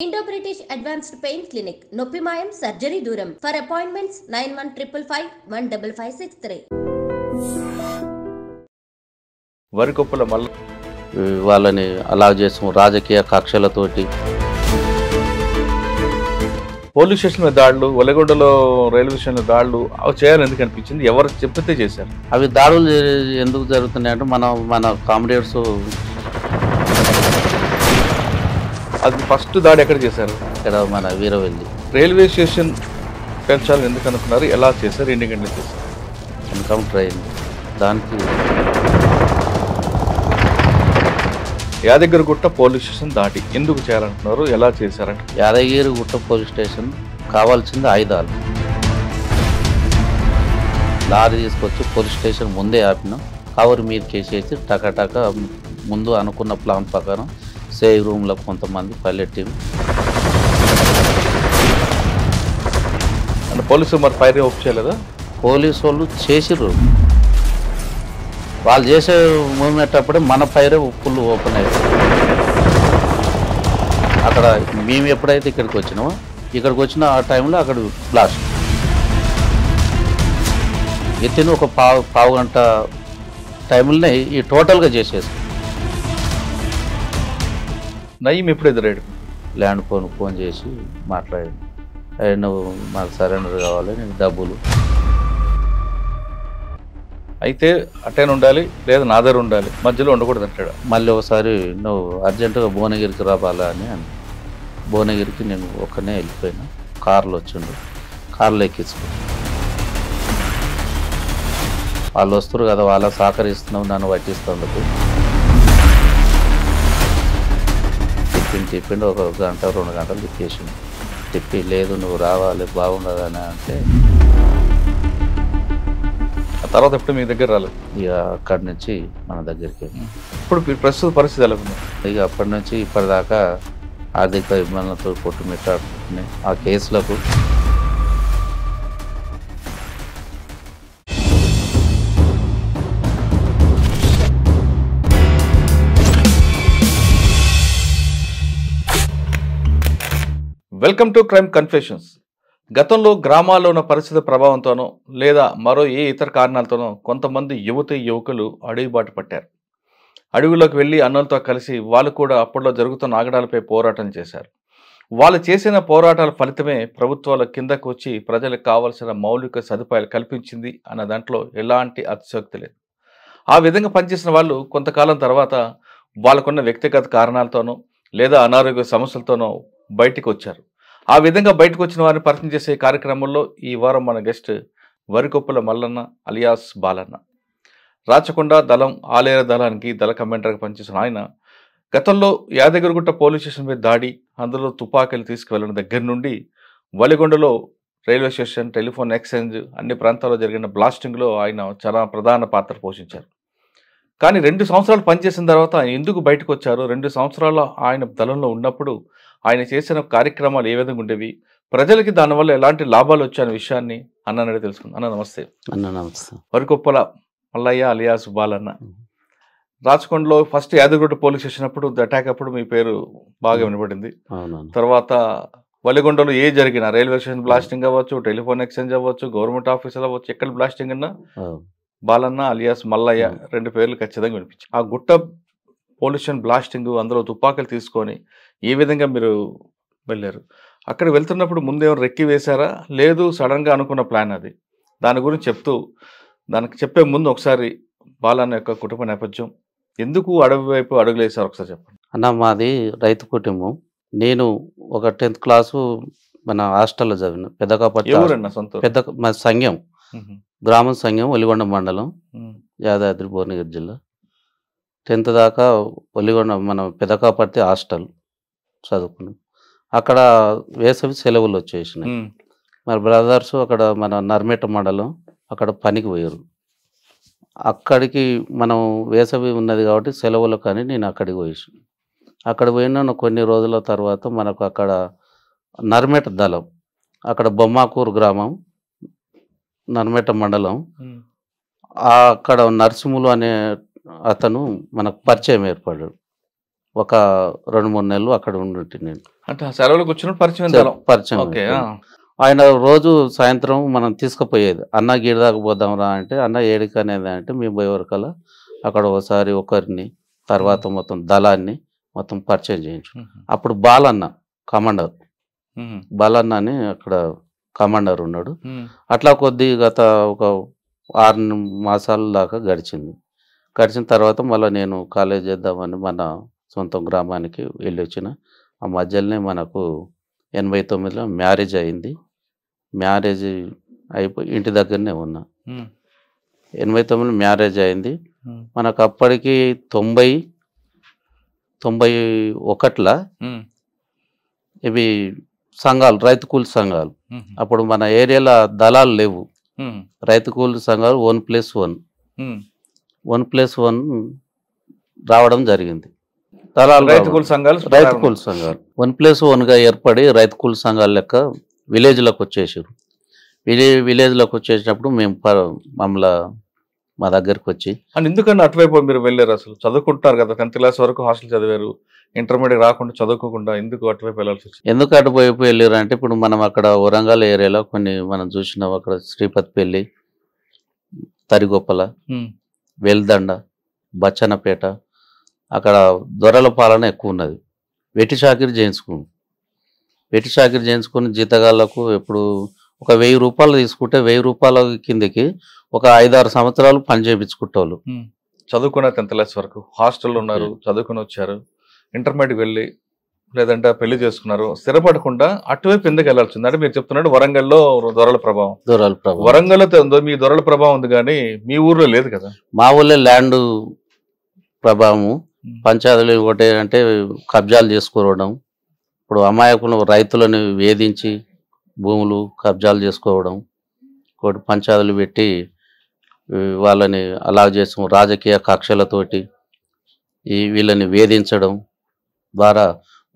Indo British advanced pain clinic నొప్పి మాయం surgery దూరం. For appointments 9155515563. వరికొప్పుల మల్ల వాళ్ళని అలా చేసాం రాజకీయ కక్షలతోటి. పోలీస్ స్టేషన్ మీద దాడులు, వలగొండలో రైల్వే స్టేషన్ దాడులు అవి చేయాలని ఎందుకు అనిపించింది? ఎవరు చెప్తే చేశారు? అవి దాడులు ఎందుకు జరుగుతున్నాయి అంటే మన కామ్రేడ్స్. అది ఫస్ట్ దాడి ఎక్కడ చేశారు? ఇక్కడ మన వీరవెల్లి రైల్వే స్టేషన్ పెంచాలని ఎందుకు అనుకున్నారు? ఎలా చేశారు? ఎన్ని గంటలు చేశారు? ఎన్కౌంటర్ అయింది. దానికి యాదగిరిగుట్ట పోలీస్ స్టేషన్ దాడి ఎందుకు చేయాలనుకున్నారు? ఎలా చేశారంటే యాదగిరిగుట్ట పోలీస్ స్టేషన్ కావాల్సింది ఆయుధాలు. లారీ తీసుకొచ్చి పోలీస్ స్టేషన్ ముందే ఆపినాం. కవర్ మీరు చేసేసి టకాటక ముందు అనుకున్న ప్లాన్ ప్రకారం సేవ్ రూమ్లో కొంతమంది పైలట్ టీం. అంటే పోలీసులు మరి ఫైర్ ఆఫ్ చేయలేదా? పోలీసు వాళ్ళు చేసిర్రు. వాళ్ళు చేసే మూమెంట్ అప్పుడే మన ఫైర్ ఫుల్ ఓపెన్ అయ్యారు. అక్కడ మేము ఎప్పుడైతే ఇక్కడికి వచ్చినామో ఆ టైంలో అక్కడ బ్లాస్ట్ ఎత్తిన ఒక పావు గంట టైంలోనే ఈ టోటల్గా చేసేసి నయ్యం ఎప్పుడు ఎదురాడు? ల్యాండ్ ఫోన్ చేసి మాట్లాడి, నువ్వు మాకు సరెండర్ కావాలి, నీకు డబ్బులు. అయితే అటైన్ ఉండాలి లేదా నా దగ్గర ఉండాలి, మధ్యలో ఉండకూడదు అంటాడు. మళ్ళీ ఒకసారి నువ్వు అర్జెంటుగా భువనగిరికి రావాలా అని భువనగిరికి నేను ఒక్కనే వెళ్ళిపోయినా. కార్లో వచ్చిండు, కార్లో ఎక్కించుకో. వాళ్ళు వస్తారు కదా, వాళ్ళ సహకరిస్తున్నావు, నన్ను పట్టిస్తున్నందుకు. తిప్పిండు ఒక గంట 2 గంటలు తిప్పేసిండు. తిప్పి లేదు నువ్వు రావాలి బాగుండదని అంటే ఆ తర్వాత ఎప్పుడు మీ దగ్గర రాలేదు? ఇక అక్కడి నుంచి మన దగ్గరికి. ఇప్పుడు ప్రస్తుత పరిస్థితి ఎలా ఉంది? ఇక అప్పటి నుంచి ఇప్పటిదాకా ఆర్థిక ఇబ్బందులతో కొట్టుమిట్టాడుతున్నాయి ఆ కేసులకు. Welcome to crime confessions. గతంలో గ్రామాల్లో ఉన్న పరిస్థితి ప్రభావంతోనో లేదా మరో ఏ ఇతర కారణాలతోనో కొంతమంది యువకులు అడవిబాటు పట్టారు. అడవుల్లోకి వెళ్ళి అన్నలతో కలిసి వాళ్ళు కూడా అప్పట్లో జరుగుతున్న ఆగడాలపై పోరాటం చేశారు. వాళ్ళు చేసిన పోరాటాల ఫలితమే ప్రభుత్వాల కిందకు వచ్చి ప్రజలకు కావలసిన మౌలిక సదుపాయాలు కల్పించింది అన్న దాంట్లో ఎలాంటి అతిశయోక్తి లేదు. ఆ విధంగా పనిచేసిన వాళ్ళు కొంతకాలం తర్వాత వాళ్ళకున్న వ్యక్తిగత కారణాలతోనో లేదా అనారోగ్య సమస్యలతోనో బయటికి వచ్చారు. ఆ విధంగా బయటకు వచ్చిన వారిని పరిచయం చేసే కార్యక్రమంలో ఈ వారం మన గెస్ట్ వరికొప్పుల మల్లన్న అలియాస్ బాలన్న. రాచకొండ దళం ఆలేర దళానికి దళ కమాండర్గా పనిచేసిన ఆయన గతంలో యాదగిరిగుట్ట పోలీస్ స్టేషన్ మీద దాడి, అందులో తుపాకీలు తీసుకువెళ్ళడం దగ్గర నుండి వలిగొండలో రైల్వే స్టేషన్, టెలిఫోన్ ఎక్స్చేంజ్ అన్ని ప్రాంతాల్లో జరిగిన బ్లాస్టింగ్లో ఆయన చాలా ప్రధాన పాత్ర పోషించారు. కానీ 2 సంవత్సరాలు పనిచేసిన తర్వాత ఆయన ఎందుకు బయటకు వచ్చారు? 2 సంవత్సరాల్లో ఆయన దళంలో ఉన్నప్పుడు ఆయన చేసిన కార్యక్రమాలు ఏ విధంగా ఉండేవి, ప్రజలకి దానివల్ల ఎలాంటి లాభాలు వచ్చాయనే విషయాన్ని అన్ననే తెలుసుకుందాం. అన్న నమస్తే. నమస్తే. వరికొప్పల మల్లయ్య అలియాస్ బాలన్న. రాచకొండలో ఫస్ట్ యాదగిరిగుట్ట పోలీస్ స్టేషన్ అప్పుడు అటాక్ అప్పుడు మీ పేరు బాగా వినపడింది. తర్వాత వలిగొండలో ఏ జరిగినా రైల్వే స్టేషన్ బ్లాస్టింగ్ అవ్వచ్చు, టెలిఫోన్ ఎక్స్చేంజ్ అవ్వచ్చు, గవర్నమెంట్ ఆఫీసులు అవ్వచ్చు, ఎక్కడ బ్లాస్టింగ్ అన్నా బాలన్న అలియాస్ మల్లయ్య 2 పేర్లు ఖచ్చితంగా వినిపించాయి. ఆ గుట్ట పోలీస్ స్టేషన్ బ్లాస్టింగ్, అందులో తుపాకులు తీసుకొని ఏ విధంగా మీరు వెళ్ళారు? అక్కడ వెళ్తున్నప్పుడు ముందేమో రెక్కి వేశారా, లేదు సడన్గా అనుకున్న ప్లాన్ అది? దాని గురించి చెప్తూ దానికి చెప్పే ముందు ఒకసారి బాలన్న యొక్క కుటుంబ నేపథ్యం, ఎందుకు అడవి వైపు అడుగులు వేశారు ఒకసారి చెప్పండి. అన్న మాది రైతు కుటుంబం. నేను ఒక 10th క్లాసు మన హాస్టల్లో చదివిన. పెద్ద మా సంఘం, గ్రామ సంఘం, ఒలిగొండ మండలం, యాదాద్రి భువనగిరి జిల్లా. 10th దాకా ఒలిగొండ మన పెదకాపర్తి హాస్టల్ చదువుకున్నాం. అక్కడ వేసవి సెలవులు వచ్చేసినాయి. మరి బ్రదర్స్ అక్కడ మన నర్మేట మండలం అక్కడ పనికి పోయారు. అక్కడికి మనం వేసవి ఉన్నది కాబట్టి సెలవులు కానీ నేను అక్కడికి పోయేసాను. అక్కడ పోయిన కొన్ని రోజుల తర్వాత మనకు అక్కడ నర్మేట దళం, అక్కడ బొమ్మాకూరు గ్రామం, నర్మేట మండలం, అక్కడ నరసింహులు అనే అతను మనకు పరిచయం ఏర్పడ్డాడు. ఒక 2-3 నెలలు అక్కడ ఉండి నేను. అంటే సెలవులకు వచ్చిన పరిచయం. ఆయన రోజు సాయంత్రం మనం తీసుకుపోయేది. అన్న గీడ దాకా పోదాం రా అంటే, అన్న ఏడికి అనేది అంటే మేము పోయే వరకల్లా అక్కడ ఒకసారి ఒకరిని, తర్వాత మొత్తం దళాన్ని మొత్తం పరిచయం చేయించు. అప్పుడు బాలన్న కమాండర్, బాలన్న అని అక్కడ కమాండర్ ఉన్నాడు. అట్లా గత ఒక 6 మాసాల దాకా గడిచిన తర్వాత మళ్ళీ నేను కాలేజ్ చేద్దామని మన సొంత గ్రామానికి వెళ్ళి వచ్చిన. ఆ మధ్యలోనే మనకు 89లో మ్యారేజ్ అయింది. మ్యారేజ్ అయిపోయి ఇంటి దగ్గరనే ఉన్నా. 89లో మ్యారేజ్ అయింది. మనకు అప్పటికి 91లో ఇవి సంఘాలు, రైతు కూలి సంఘాలు. అప్పుడు మన ఏరియాలో దళాలు లేవు. రైతు కూలి సంఘాలు 1+1 రావడం జరిగింది. రైతు కూలి సంఘాలు 1+1గా ఏర్పడి రైతు కూలి సంఘాల లెక్క విలేజ్లోకి వచ్చేసారు. విలేజ్లోకి వచ్చేసినప్పుడు మేము మా దగ్గరికి వచ్చి. అండ్ ఎందుకన్నా అటువైపు మీరు వెళ్ళారు? అసలు చదువుకుంటారు కదా, 10th క్లాస్ వరకు హాస్టల్ చదివారు, ఇంటర్మీడియట్ రాకుండా చదువుకోకుండా ఎందుకు అటువైపు వెళ్ళాల్సి వచ్చింది? ఎందుకు అటువైపు వెళ్ళారు అంటే, ఇప్పుడు మనం అక్కడ వరంగల్ ఏరియాలో కొన్ని మనం చూసినాం. అక్కడ శ్రీపతిపల్లి, తరిగొప్పల, వెల్దండ, బచ్చన్నపేట, అక్కడ దొరల పాలన ఎక్కువ ఉన్నది. వెట్టి చాకిరి చేయించుకుని జీతగాళ్లకు ఎప్పుడు ఒక 1000 రూపాయలు తీసుకుంటే 1000 రూపాయల కిందకి ఒక 5-6 సంవత్సరాలు పని చేయించుకుంటోళ్ళు. చదువుకున్న 10th క్లాస్ వరకు హాస్టల్లో ఉన్నారు, చదువుకుని వచ్చారు, ఇంటర్మీడియట్ వెళ్ళి లేదంటే పెళ్లి చేసుకున్నారు, స్థిరపడకుండా అటువైపు ఎందుకు వెళ్ళాల్సింది? అంటే మీరు చెప్తున్నాడు వరంగల్లో దొరల ప్రభావం. వరంగల్లో మీ దొరల ప్రభావం ఉంది కానీ మీ ఊర్లో లేదు కదా. మా ఊళ్ళో ల్యాండ్ ప్రభావము, పంచాయతీలు ఒకటి అంటే కబ్జాలు చేసుకోవడం. ఇప్పుడు అమాయకులు రైతులను వేధించి భూములు కబ్జాలు చేసుకోవడం, ఒకటి పంచాయతీలు పెట్టి వాళ్ళని అలా చేస్తాం. రాజకీయ కక్షలతోటి వీళ్ళని వేధించడం ద్వారా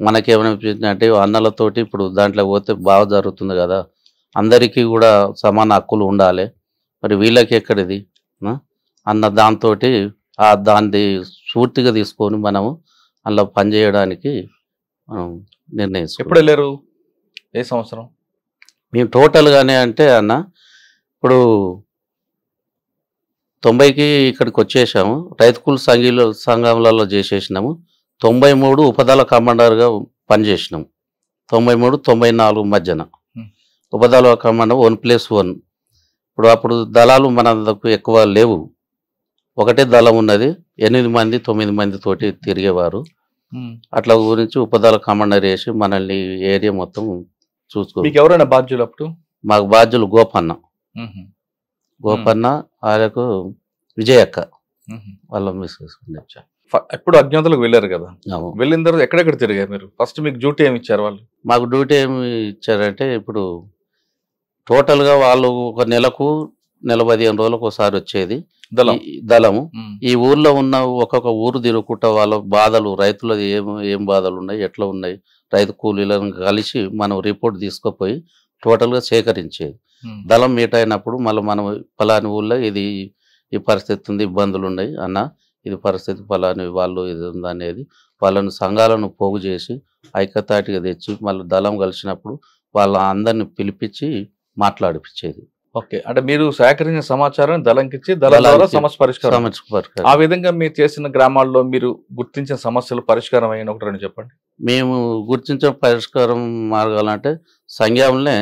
మనకేమనిపించింది అంటే, అన్నలతోటి ఇప్పుడు దాంట్లో పోతే బాగా జరుగుతుంది కదా, అందరికీ కూడా సమాన హక్కులు ఉండాలి, మరి వీళ్ళకి ఎక్కడిది అన్న దాంతో దాన్ని స్ఫూర్తిగా తీసుకొని మనము అలా పనిచేయడానికి మనం నిర్ణయించుకున్నాం. ఎప్పుడు వెళ్ళారు? ఏ సంవత్సరం? మేము టోటల్గానే అంటే అన్న ఇప్పుడు 90కి ఇక్కడికి వచ్చేసాము. రైతు కూలి సంఘంలలో చేసేసినాము. 93 ఉపదళ కమాండర్గా పనిచేసినాము. 93-94 మధ్యన ఉపదళ కమాండర్ 1+1. అప్పుడు దళాలు మనకు ఎక్కువ లేవు, ఒకటే దళం ఉన్నది. 8 మంది 9 మంది తోటి తిరిగేవారు. అట్లా గురించి ఉపదళ కమాండర్ వేసి మనల్ని ఏరియా మొత్తం చూసుకో. మీకు ఎవరైనా బాధ్యులు అప్పుడు? మాకు బాధ్యులు గోపన్న, వాళ్ళకు విజయక్క వాళ్ళ మిస్సెస్. ఎప్పుడు అజ్ఞాతులకు వెళ్ళారు కదా, వెళ్ళిన తర్వాత ఎక్కడెక్కడ తిరిగారు మీరు? ఫస్ట్ మీకు డ్యూటీ ఏమి ఇచ్చారు వాళ్ళు? మాకు డ్యూటీ ఏమి ఇచ్చారంటే, ఇప్పుడు టోటల్గా వాళ్ళు ఒక నెలకు 15 రోజులకు ఒకసారి వచ్చేది దళము. ఈ ఊర్లో ఉన్న ఒక్కొక్క ఊరు తిరుగుకుంటా వాళ్ళ బాధలు, రైతులది ఏం బాధలు ఉన్నాయి, ఎట్లా ఉన్నాయి, రైతు కూలీలను కలిసి మనం రిపోర్ట్ తీసుకుపోయి టోటల్గా సేకరించేది. దళం మీట్ అయినప్పుడు మళ్ళీ మనం ఫలాని ఊళ్ళో ఈ పరిస్థితి ఉంది, ఇబ్బందులు ఉన్నాయి అన్న, ఇది పరిస్థితి ఫలాని వాళ్ళు ఇది ఉందనేది వాళ్ళను సంఘాలను పోగు చేసి ఐక్యతాటిగా తెచ్చి మళ్ళీ దళం కలిసినప్పుడు వాళ్ళ అందరిని పిలిపించి మాట్లాడిపించేది. ఓకే, అంటే మీరు సేకరించిన సమాచారం దళంకిచ్చి దళం ద్వారా సమస్య పరిష్కారం. ఆ విధంగా మీరు చేసిన గ్రామాల్లో మీరు గుర్తించిన సమస్యలు పరిష్కారం అయిన 1-2 చెప్పండి. మేము గుర్తించిన పరిష్కారం మార్గాలు అంటే, సంఘంలోనే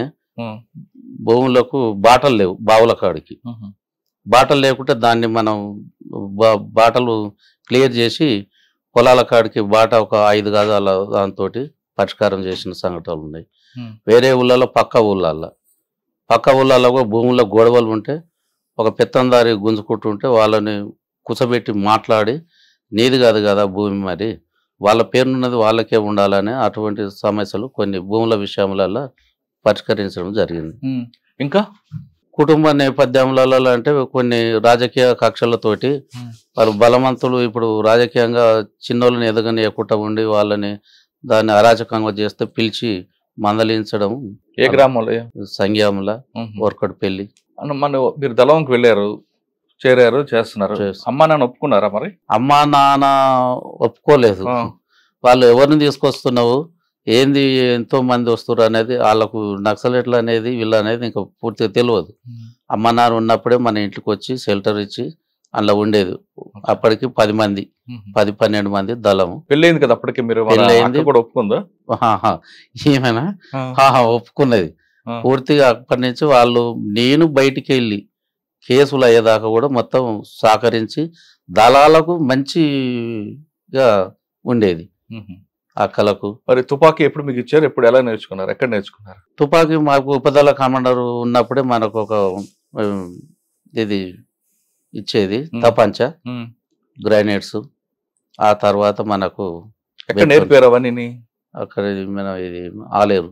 భూములకు బాటలు లేవు, బావుల కాడికి బాటలు లేకుంటే దాన్ని మనం బాటలు క్లియర్ చేసి పొలాల కాడికి బాట ఒక 5 గజాల దాంతో పరిష్కారం చేసిన సంఘటనలు ఉన్నాయి. వేరే ఊళ్ళలో పక్క ఊళ్ళలో కూడా భూముల్లో గొడవలు ఉంటే ఒక పెత్తందారి గుంజుకుంటుంటే వాళ్ళని కుసబెట్టి మాట్లాడి, నీది కాదు కదా భూమి, మరి వాళ్ళ పేరున్నది వాళ్ళకే ఉండాలని అటువంటి సమస్యలు కొన్ని భూముల విషయంలో పరిష్కరించడం జరిగింది. ఇంకా కుటుంబ నేపథ్యంలలో అంటే కొన్ని రాజకీయ కక్షలతోటి వాళ్ళు బలవంతులు ఇప్పుడు రాజకీయంగా చిన్నోళ్ళని ఎదగనియకుండా ఉండి వాళ్ళని దాన్ని అరాచకంగా చేస్తే పిలిచి మందలించడం. ఏ గ్రామంలో? సంఘంల ఓర్కట్పల్లి. మీరు దళంకి వెళ్ళారు, చేరారు, చేస్తున్నారు. అమ్మా నాన్న ఒప్పుకున్నారా? మరి అమ్మా నాన్న ఒప్పుకోలేదు. వాళ్ళు ఎవరిని తీసుకొస్తున్నావు, ఏంది ఎంతో మంది వస్తారు అనేది వాళ్ళకు నక్సలెట్లు అనేది వీళ్ళు అనేది ఇంకా పూర్తిగా తెలియదు. అమ్మ నాన్న ఉన్నప్పుడే మన ఇంటికి వచ్చి షెల్టర్ ఇచ్చి అందులో ఉండేది. అప్పటికి 10 మంది 10-12 మంది దళము. పెళ్ళైంది కదా అప్పటికి, మీరు పెళ్ళయింది కూడా ఒప్పుకుందా? ఏమైనా ఒప్పుకున్నది పూర్తిగా. అప్పటి నుంచి వాళ్ళు నేను బయటికి వెళ్ళి కేసులు అయ్యేదాకా కూడా మొత్తం సహకరించి దళాలకు మంచిగా ఉండేది అక్కలకు. మరి తుపాకీ ఎప్పుడు మీకు ఇచ్చారు, ఎప్పుడు ఎలా నేర్చుకున్నారు, ఎక్కడ నేర్చుకున్నారు? తుపాకీ మాకు ఉపదళ కమాండర్ ఉన్నప్పుడే మనకు ఒక ఇది ఇచ్చేది, తపంచ, గ్రైనేడ్స్. ఆ తర్వాత మనకు ఎక్కడ నేర్పారు అవన్నీ? అక్కడ మన ఇది ఆలేరు,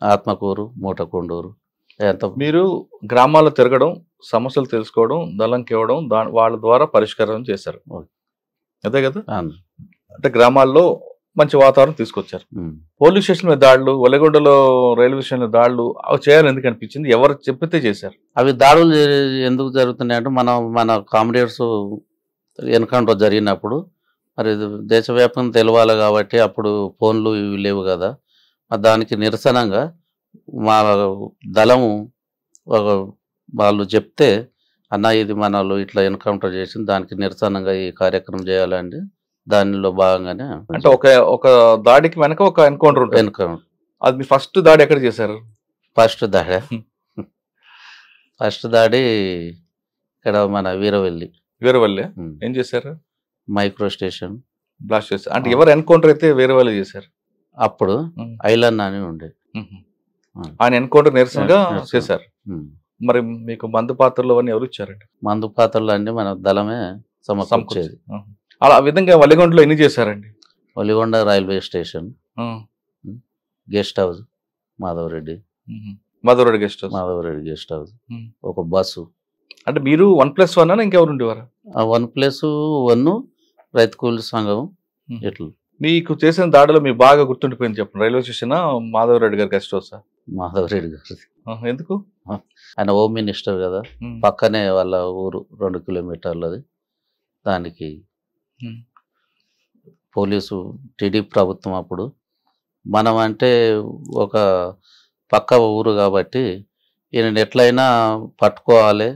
ఆత్మకూరు, మూటకొండూరు. మీరు గ్రామాల్లో తిరగడం, సమస్యలు తెలుసుకోవడం, దళంకి ఇవ్వడం, వాళ్ళ ద్వారా పరిష్కారం చేశారు, అదే కదా? అంటే గ్రామాల్లో మంచి వాతావరణం తీసుకొచ్చారు. పోలీస్ స్టేషన్ మీద దాడులు, ఒలగొండలో రైల్వే స్టేషన్ మీద దాడులు అవి చేయాలని ఎందుకు అనిపించింది? ఎవరు చెప్పితే చేశారు? అవి దాడులు ఎందుకు జరుగుతున్నాయి అంటే మన కామ్రేడ్స్ ఎన్కౌంటర్ జరిగినప్పుడు మరి దేశవ్యాప్తంగా తెలవాలి కాబట్టి అప్పుడు ఫోన్లు ఇవి లేవు కదా. దానికి నిరసనంగా మా దళము వాళ్ళు చెప్తే, అన్న ఇది మనలో ఇట్లా ఎన్కౌంటర్ చేసింది, దానికి నిరసనంగా ఈ కార్యక్రమం చేయాలండి. దానిలో భాగంగానే అంటే ఒక దాడికి వెనక ఒక ఎన్కౌంటర్ ఉంటుంది. ఎన్కౌంటర్. అది మీ ఫస్ట్ దాడి ఎక్కడ చేశారు? ఫస్ట్ దాడి ఇక్కడ మన వీరవల్లి. ఏం చేశారు? మైక్రో స్టేషన్ బ్లాస్ట్ చేశారు. అంటే ఎవరు ఎన్కౌంటర్ అయితే వీరవల్లి చేశారు. అప్పుడు ఐలన్ అని ఉండే ఆయన ఎన్కౌంటర్ నిరసనగా చేశారు. మరి మీకు మందు పాత్రలు అవన్నీ ఎవరు ఇచ్చారండి? మందు పాత్రలు అన్ని మన దళమే సమకూర్చేది. అలా ఆ విధంగా వలిగొండలో ఎన్ని చేశారండి? Valigonda railway station, guest house Madhavareddy guest house, ఒక బస్సు. అంటే మీరు 1+1 ఇంకెవరు ఉండేవారు? 1+1 రైతు కూలి సంఘం. ఎట్లు మీకు చేసిన దాడిలో మీకు బాగా గుర్తుండిపోయింది చెప్పండి. రైల్వే స్టేషన్, మాధవరెడ్డి గారి గెస్ట్ హౌస్? మాధవరెడ్డి గారు. ఎందుకు? ఆయన హోమ్ మినిస్టర్ కదా, పక్కనే వాళ్ళ ఊరు 2 కిలోమీటర్లది. దానికి పోలీసు టీడీపీ ప్రభుత్వం అప్పుడు మనం అంటే ఒక పక్క ఊరు కాబట్టి ఈయన ఎట్లయినా పట్టుకోవాలి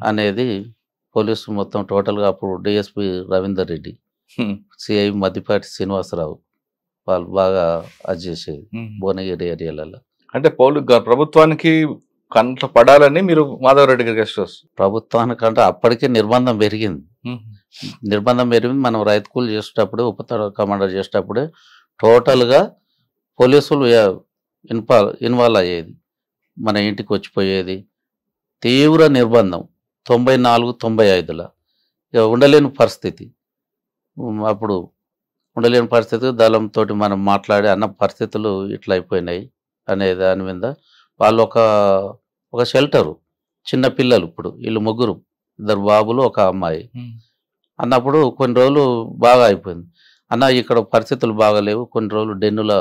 అనేది పోలీసు మొత్తం టోటల్గా అప్పుడు డిఎస్పి రవీందర్ రెడ్డి, సిఐ మద్దిపాటి శ్రీనివాసరావు వాళ్ళు బాగా అది చేసేది భువనగిరి ఏరియాలలో. అంటే ప్రభుత్వానికి కంట పడాలని మీరు మాధవరెడ్డి గారి గెస్ట్ హౌస్? ప్రభుత్వానికంటే అప్పటికే నిర్బంధం పెరిగింది. మనం రైతు కూలి చేసేటప్పుడు, ఉపతల కమాండర్ చేసేటప్పుడే టోటల్గా పోలీసులు ఇన్వాల్వ్ అయ్యేది, మన ఇంటికి వచ్చిపోయేది. తీవ్ర నిర్బంధం 94-95లో ఇక ఉండలేని పరిస్థితి. అప్పుడు ఉండలేని పరిస్థితి దళంతో మనం మాట్లాడి అన్న పరిస్థితులు ఇట్లా అయిపోయినాయి అనే దాని మీద వాళ్ళు ఒక షెల్టరు, చిన్న పిల్లలు, ఇప్పుడు వీళ్ళు 3 2 బాబులు 1 అమ్మాయి అన్నప్పుడు కొన్ని రోజులు బాగా అయిపోయింది. అన్న ఇక్కడ పరిస్థితులు బాగాలేవు, కొన్ని రోజులు డెన్నులో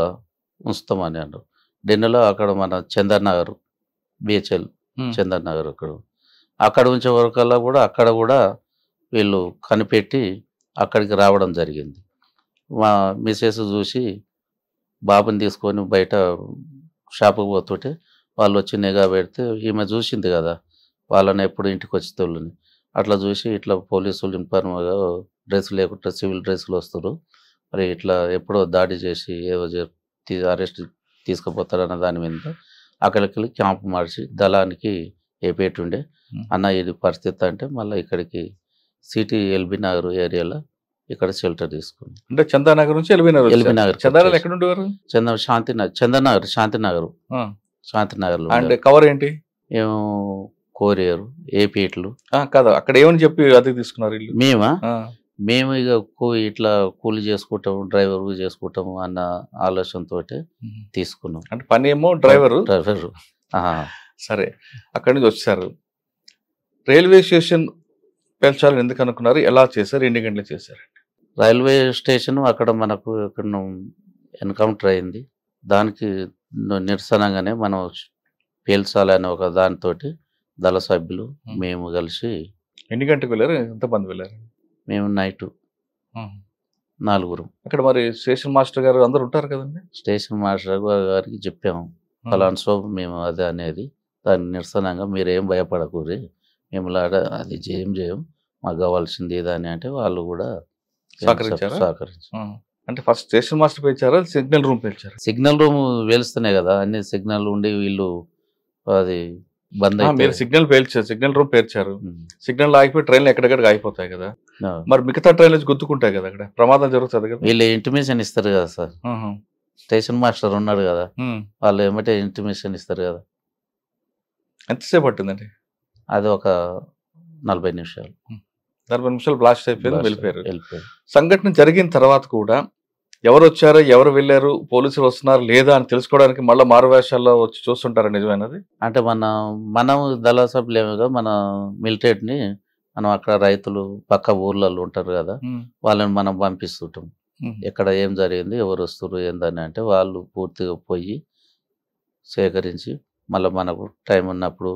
ఉంచుతామని అన్నారు. డెన్నులో అక్కడ మన చందర్ బిహెచ్ఎల్ చందర్ నగర్ అక్కడ ఉంచే వరకల్లా కూడా అక్కడ కూడా వీళ్ళు కనిపెట్టి అక్కడికి రావడం జరిగింది. మా మిసెస్ చూసి బాబుని తీసుకొని బయట షాపుకి పోతుంటే వాళ్ళు వచ్చి నిఘా పెడితే ఈమె చూసింది కదా వాళ్ళని ఎప్పుడు ఇంటికి వచ్చి తోళ్ళని, అట్లా చూసి ఇట్లా పోలీసులు ఇన్ఫార్మ్గా డ్రెస్ లేకుండా సివిల్ డ్రెస్సులు వస్తారు, మరి ఇట్లా ఎప్పుడో దాడి చేసి ఏవో అరెస్ట్ తీసుకుపోతారన్న దాని మీద అక్కడికి వెళ్ళి క్యాంప్ మార్చి దళానికి ఏపేటి ఉండే. అన్న ఇది పరిస్థితి అంటే మళ్ళీ ఇక్కడికి సిటీ ఎల్బీ నగర్ ఏరియాలో ఇక్కడ షెల్టర్ తీసుకున్నాం. అంటే చందానగర్ నుంచి ఎల్బీ నగర్. శాంతినగర్ అంటే కవర్ ఏంటి? ఏమో కోరియరు, ఏపీట్లు కదా. అక్కడ ఏమని చెప్పి అది తీసుకున్నారు? మేము ఇక ఇట్లా కూలి చేసుకుంటాము, డ్రైవర్ చేసుకుంటాము అన్న ఆలోచనతో తీసుకున్నాం. అంటే పని ఏమో డ్రైవరు. సరే, అక్కడి నుంచి వచ్చారు. రైల్వే స్టేషన్ పెంచాలని ఎందుకు అనుకున్నారు? ఎలా చేశారు? ఎన్ని గంటలు చేశారు? రైల్వే స్టేషన్ అక్కడ మనకు ఇక్కడ ఎన్కౌంటర్ అయింది. దానికి నిరసనగానే మనం పేల్చాలని ఒక దానితోటి దళ సభ్యులు మేము కలిసి. ఎన్ని గంటలకు వెళ్ళారు? ఎంతమంది వెళ్ళారు? మేము నైట్ 4 అక్కడ మరి స్టేషన్ మాస్టర్ గారు అందరు ఉంటారు కదండి. స్టేషన్ మాస్టర్ గారికి చెప్పాము ఫలానా సో మేము అదే అనేది దాని నిరసనంగా మీరేం భయపడకూరి మేము అది చేయం మాకు కావాల్సింది ఏదని అంటే వాళ్ళు కూడా సహకరించారు. అంటే ఫస్ట్ స్టేషన్ మాస్టర్ పేర్చారా సిగ్నల్ రూమ్ పేర్చారు? సిగ్నల్ రూమ్ వేలుస్తున్నాయి కదా అన్ని సిగ్నల్ ఉండి వీళ్ళు అది బంద్ మీరు సిగ్నల్ పేల్చారు, సిగ్నల్ రూమ్ పేర్చారు. సిగ్నల్ ఆగిపోయి ట్రైన్లు ఎక్కడెక్కడికి ఆగిపోతాయి కదా, మరి మిగతా ట్రైన్లు గుర్తుకుంటాయి కదా, అక్కడ ప్రమాదం జరుగుతుంది కదా. వీళ్ళు ఇంటిమేషన్ ఇస్తారు కదా సార్, స్టేషన్ మాస్టర్ ఉన్నాడు కదా వాళ్ళు ఏమంటే ఇంటిమేషన్ ఇస్తారు కదా. ఎంతసేపు పట్టిందండి? అది ఒక 40 నిమిషాలు. 40 నిమిషాలు బ్లాస్ట్ అయిపోయింది, వెళ్ళిపోయారు. సంఘటన జరిగిన తర్వాత కూడా ఎవరు వచ్చారో ఎవరు వెళ్ళారు పోలీసులు వస్తున్నారు లేదా అని తెలుసుకోవడానికి మళ్ళీ మారువేషాల్లో వచ్చి చూస్తుంటారు, నిజమైనది? అంటే మనం దళ సభ్యులేముగా మన మిలిటరీని మనం అక్కడ రైతులు పక్క ఊర్లలో ఉంటారు కదా వాళ్ళని మనం పంపిస్తుంటాం. ఎక్కడ ఏం జరిగింది ఎవరు వస్తున్నారు ఏందని అంటే వాళ్ళు పూర్తిగా పోయి సేకరించి మళ్ళీ మనకు టైం ఉన్నప్పుడు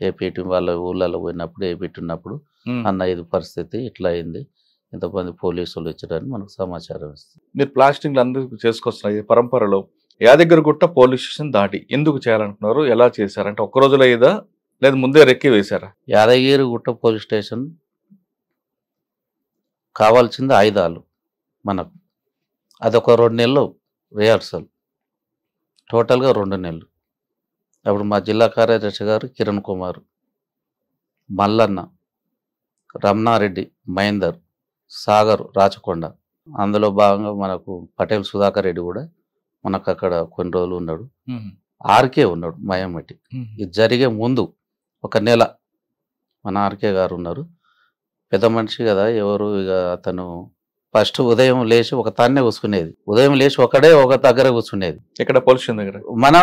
ఏపీటీ వాళ్ళ ఊళ్ళలో పోయినప్పుడు ఏపీటీ ఉన్నప్పుడు అన్న ఇది పరిస్థితి ఇట్లా అయింది ఎంతమంది పోలీసులు వచ్చారని మనకు సమాచారం ఇస్తుంది. మీరు ప్లాస్టింగ్ అందరూ చేసుకొస్తున్నారు ఈ పరంపరలో యాదగిరిగుట్ట పోలీస్ స్టేషన్ దాడి ఎందుకు చేయాలనుకున్నారు, ఎలా చేశారంటే ఒక్క రోజులో అయ్యేదా లేదా ముందే రెక్కి వేశారా? యాదగిరిగుట్ట పోలీస్ స్టేషన్ కావాల్సింది ఆయుధాలు మనకు, అదొక 2 నెలలు రిహార్సల్, టోటల్గా 2 నెలలు. అప్పుడు మా జిల్లా కార్యదర్శి గారు కిరణ్ కుమార్, మల్లన్న, రమణారెడ్డి, మహేందర్, సాగర్, రాచకొండ, అందులో భాగంగా మనకు పటేల్ సుధాకర్ రెడ్డి కూడా మనకు అక్కడ కొన్ని రోజులు ఉన్నాడు, ఆర్కే ఉన్నాడు మయమటి. ఇది జరిగే ముందు 1 నెల మన ఆర్కే గారు ఉన్నారు. పెద్ద మనిషి కదా ఎవరు ఇక అతను ఫస్ట్ ఉదయం లేచి ఒక తాన్నే కూర్చునేది, ఉదయం లేచి ఒకడే ఒక దగ్గర కూర్చునేది. ఇక్కడ పోలీస్ స్టేషన్ దగ్గర మనం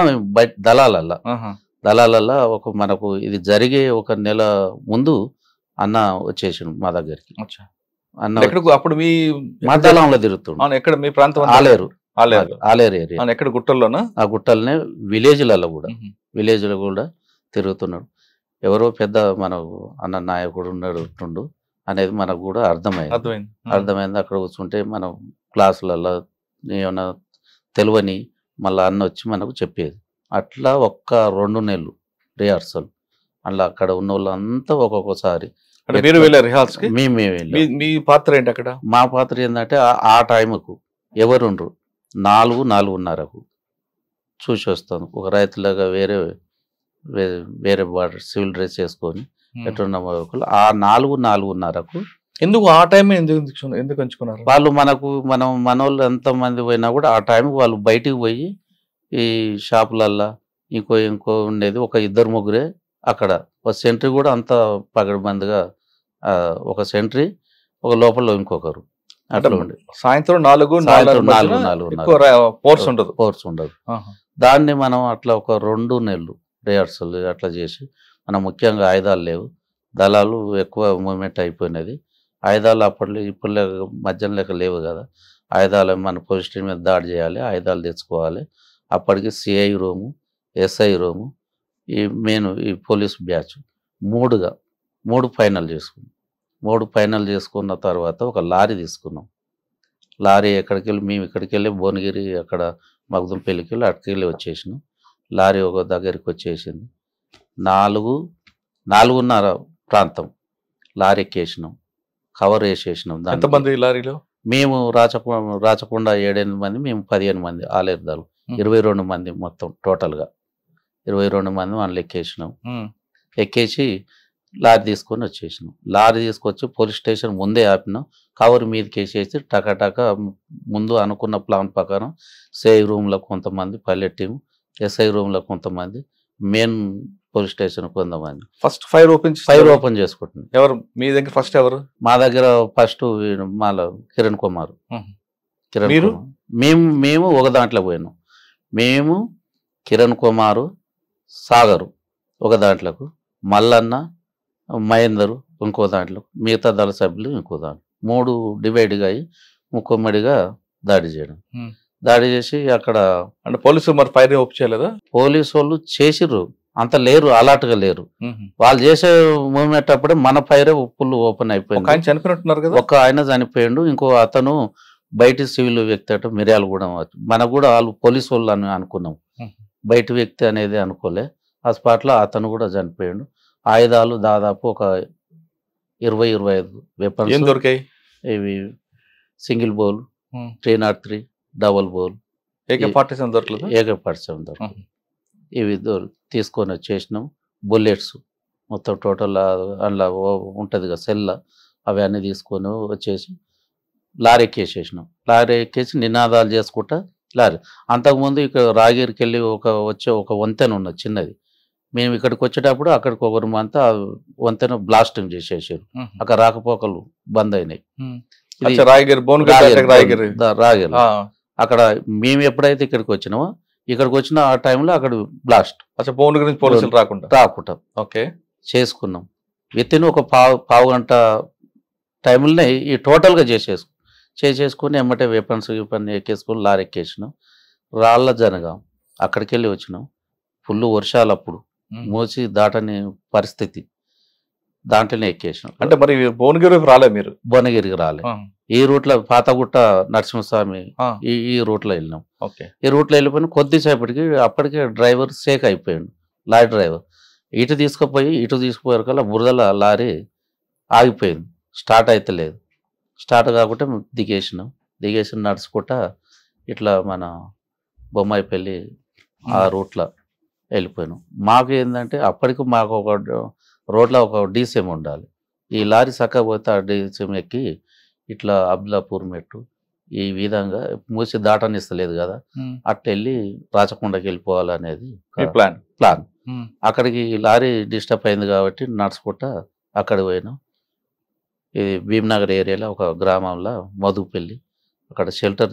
దళాలల్లా ఒక మనకు ఇది జరిగే 1 నెల ముందు అన్న వచ్చేసాడు మా దగ్గరికి. అన్న అప్పుడు మీ మా దళంలో తిరుగుతున్నాడు. ఎక్కడ మీ ప్రాంతం? ఆలేరు ఏరియా. ఎక్కడ గుట్టల్లోనా? ఆ గుట్టలనే విలేజ్లలో కూడా తిరుగుతున్నాడు. ఎవరో పెద్ద మనకు అన్న నాయకుడు ఉన్నాడు అనేది మనకు కూడా అర్థమైంది. అక్కడ కూర్చుంటే మనం క్లాసులలో ఏమైనా తెలియని మళ్ళీ అన్న వచ్చి మనకు చెప్పేది. అట్లా 1-2 నెలలు రిహార్సల్ అట్లా అక్కడ ఉన్న వాళ్ళంతా ఒక్కొక్కసారి. మీరు వెళ్ళారు రిహార్సల్కి? మేమే వెళ్ళాం. మీ పాత్ర ఏంటి అక్కడ? మా పాత్ర ఏంటంటే ఆ టైంకు ఎవరుండ్రు 4-4:30కు చూసి వస్తాను. ఒక రైతులాగా వేరే బార్డర్ సివిల్ డ్రెస్ వేసుకొని ఎట్టున్న ఆ 4-4:30కు. ఎందుకు ఆ టైం ఎందుకు ఎంచుకున్నారు వాళ్ళు? మనోళ్ళు ఎంతమంది పోయినా కూడా ఆ టైంకి వాళ్ళు బయటికి పోయి ఈ షాపులల్లా ఇంకో ఉండేది 1-2 అక్కడ. ఒక సెంట్రీ కూడా అంత పగడబందిగా, ఒక సెంట్రీ ఒక లోపల ఇంకొకరు అట్లా ఉండే. సాయంత్రం 4 ఫోర్స్ ఉండదు. దాన్ని మనం అట్లా ఒక 2 నెలలు రిహార్సల్ అట్లా చేసి మనం ముఖ్యంగా ఆయుధాలు లేవు, దళాలు ఎక్కువ మూవ్మెంట్ అయిపోయినది. ఆయుధాలు అప్పట్లో ఇప్పుడు మధ్యాహ్నం లెక్క లేవు కదా, ఆయుధాలు మన పోలీస్ స్టేషన్ మీద దాడి చేయాలి, ఆయుధాలు తెచ్చుకోవాలి. అప్పటికి సిఐ రూము, ఎస్ఐ రూము, ఈ పోలీస్ బ్యాచ్ 3 ఫైనల్ చేసుకున్నాం. 3 ఫైనల్ చేసుకున్న తర్వాత ఒక లారీ తీసుకున్నాం. లారీ మేము ఇక్కడికి వెళ్ళి భువనగిరి అక్కడ మగ్దుంపల్లికి వెళ్ళి అక్కడికి వెళ్ళి వచ్చేసినాం. లారీ ఒక దగ్గరికి వచ్చేసింది. 4-4:30 ప్రాంతం లారీ ఎక్కేసినాం, కవర్ వేసేసినాం. ఎంతమంది లారీలో? మేము రాచకొండ 7-8 మంది, మేము 15 మంది ఆలేరు దళం, 22 మంది మొత్తం టోటల్గా 22 మంది వాళ్ళు ఎక్కేసి లారీ తీసుకొని వచ్చేసినాం. లారీ తీసుకొచ్చి పోలీస్ స్టేషన్ ముందే ఆపినాం. కవర్ మీదకి వేసేసి టకాటక ముందు అనుకున్న ప్లాన్ ప్రకారం సిఐ రూమ్లో కొంతమంది, పైలట్ టీం, ఎస్ఐ రూమ్లో కొంతమంది, మెయిన్ పోలీస్ స్టేషన్ కొంతమంది. ఫస్ట్ ఫైర్ ఓపెన్ చేసుకుంటున్నాం. ఎవరు మీ దగ్గర ఫస్ట్? ఎవరు మా దగ్గర ఫస్ట్ కిరణ్ కుమార్. మేము ఒక దాంట్లో పోయినాం. మేము కిరణ్ కుమారు, సాగరు ఒక దాంట్లోకు, మల్లన్న, మహేందరు ఇంకో దాంట్లో, మిగతా దళ సభ్యులు ఇంకో దాంట్లో. 3 డివైడ్గా అయ్యి ముక్కమ్మడిగా దాడి చేయడం. దాడి చేసి అక్కడ అంటే పోలీసు మరి ఫైర్ ఓపెన్ చేయలేదా? పోలీసు వాళ్ళు చేసిర్రు, అంత లేరు, అలర్ట్గా లేరు. వాళ్ళు చేసే మూవ్మెంట్ అప్పుడే మన ఫైరే ఫుల్ ఓపెన్ అయిపోయింది. చనిపోయినట్టున్నారు కదా? ఒక ఆయన చనిపోయిండు, ఇంకో అతను బయట సివిల్ వ్యక్తి అంటే మిర్యాలగూడెం మనకు కూడా వాళ్ళు పోలీసు వాళ్ళు అని అనుకున్నాం, బయట వ్యక్తి అనేది అనుకోలే. ఆ స్పాట్లో అతను కూడా చనిపోయాడు. ఆయుధాలు దాదాపు ఒక 20-25 వెపన్స్ దొరికాయి. ఇవి single bowl, 303 double bowl, AK-47 దొరకలేదు. AK-47 దొరకలేదు. ఇవి తీసుకొని వచ్చేసినాం. బుల్లెట్స్ మొత్తం టోటల్ అందులో ఉంటుంది కదా సెల్ల, అవన్నీ తీసుకొని వచ్చేసి లారీ ఎక్కేసేసినాం. లారీ ఎక్కేసి నినాదాలు చేసుకుంటా లారీ. అంతకుముందు ఇక్కడ రాగిరికి వెళ్ళి ఒక వంతెన ఉన్నది చిన్నది. మేము ఇక్కడికి వచ్చేటప్పుడు అక్కడికి ఒకరు అంతా వంతెన బ్లాస్టింగ్ చేసేసారు. అక్కడ రాకపోకలు బంద్ అయినాయి. రాగిరి అక్కడ మేము ఎప్పుడైతే ఇక్కడికి వచ్చినామో, ఇక్కడికి వచ్చిన ఆ టైంలో అక్కడ బ్లాస్ట్. పోలీసులు రాకుండా ఓకే చేసుకున్నాం. వితిన్ ఒక పావు గంట టైంలోనే ఈ టోటల్గా చేసేసుకుని ఎమ్మటే వెపన్స్ ఎక్కేసుకొని లారీ ఎక్కేసినాం. రాళ్ళ జనగా అక్కడికి వెళ్ళి వచ్చినాం. ఫుల్ వర్షాలు అప్పుడు, మోసి దాటని పరిస్థితి, దాంట్లోనే ఎక్కేసినాం. అంటే మరి భువనగిరికి రాలే మీరు? భువనగిరికి రాలే. ఈ రూట్లో పాతగుట్ట నరసింహస్వామి ఈ రూట్లో వెళ్ళినాం. ఈ రూట్లో వెళ్ళిపోయిన కొద్దిసేపటికి అప్పటికే డ్రైవర్ సేక్ అయిపోయాడు. లారీ డ్రైవర్ ఇటు తీసుకుపోయారు కల్లా బురదల లారీ ఆగిపోయింది. స్టార్ట్ అయితే లేదు. స్టార్ట్ కాకుండా దిగేసి నడుచుకుంటా ఇట్లా మన బొమ్మాయిపల్లి ఆ రూట్లో వెళ్ళిపోయినాం. మాకు ఏంటంటే అప్పటికి మాకు ఒక రోడ్లో ఒక డీసీఎం ఉండాలి. ఈ లారీ చక్కగా పోతే ఆ డీసీఎం ఎక్కి ఇట్లా అబ్దుల్లాపూర్ మెట్టు ఈ విధంగా మూసి దాటనిస్తలేదు కదా, అట్లా వెళ్ళి రాచకొండకి వెళ్ళిపోవాలనేది ప్లాన్. అక్కడికి లారీ డిస్టర్బ్ అయింది కాబట్టి నడుచుకుంటా అక్కడికి పోయినాం. ఇది భీమ్నగర్ ఏరియాలో ఒక గ్రామంలో మధుపల్లి, అక్కడ షెల్టర్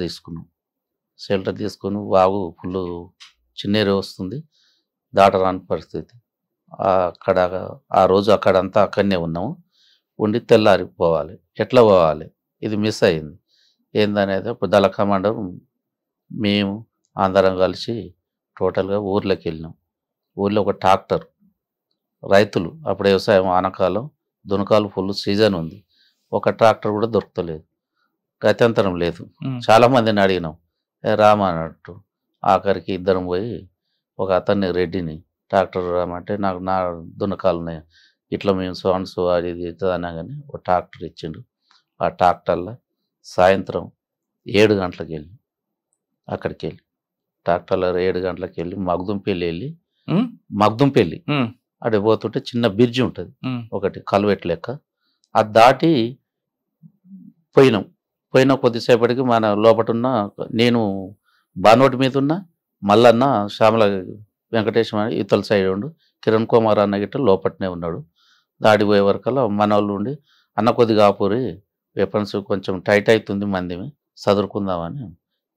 తీసుకుని వాగు ఫుల్ చిన్నేరు వస్తుంది, దాటరాని పరిస్థితి. అక్కడ ఆ రోజు అక్కడంతా అక్కడనే ఉన్నాము. ఉండి తెల్లారిపోవాలి, ఎట్లా పోవాలి ఇది మిస్ అయింది. ఏందనేది ఇప్పుడు దళ కమాండర్ మేము అందరం కలిసి టోటల్గా ఊర్లోకి వెళ్ళినాం. ఊర్లో ఒక ట్రాక్టర్, రైతులు అప్పుడు వ్యవసాయం ఆనకాలం, దునకాలు ఫుల్ సీజన్ ఉంది. ఒక ట్రాక్టర్ కూడా దొరకలేదు, గత్యంతరం లేదు. చాలామందిని అడిగినాం, రామన్నట్టు. ఆఖరికి ఇద్దరం పోయి ఒక అతన్ని రెడ్డిని ట్రాక్టర్ రామంటే నాకు నా దునకాలు ఉన్నాయి, ఇట్లా మేము సౌండ్స్ అది ఇది అన్నా కానీ ఒక ట్రాక్టర్ ఇచ్చిండు. ఆ ట్రాక్టర్లో సాయంత్రం 7 గంటలకు వెళ్ళి అక్కడికి వెళ్ళి ట్రాక్టర్లో 7 గంటలకు వెళ్ళి మగ్దుంపల్లి అటు పోతుంటే చిన్న బ్రిడ్జి ఉంటుంది ఒకటి కల్వెట్ లెక్క, అది దాటి పోయిన కొద్దిసేపటికి మన లోపల ఉన్న నేను బానోటి మీద ఉన్నా, మల్లన్న శ్యామల వెంకటేశ్వర ఇతల సైడ్ ఉండు, కిరణ్ కుమార్ అన్న గిట్ట లోపట్నే ఉన్నాడు. దాడిపోయే వరకల్లా మన వాళ్ళు ఉండి అన్న కొద్దిగా ఆపూరి వెపన్స్ కొంచెం టైట్ అవుతుంది మంది చదువుకుందామని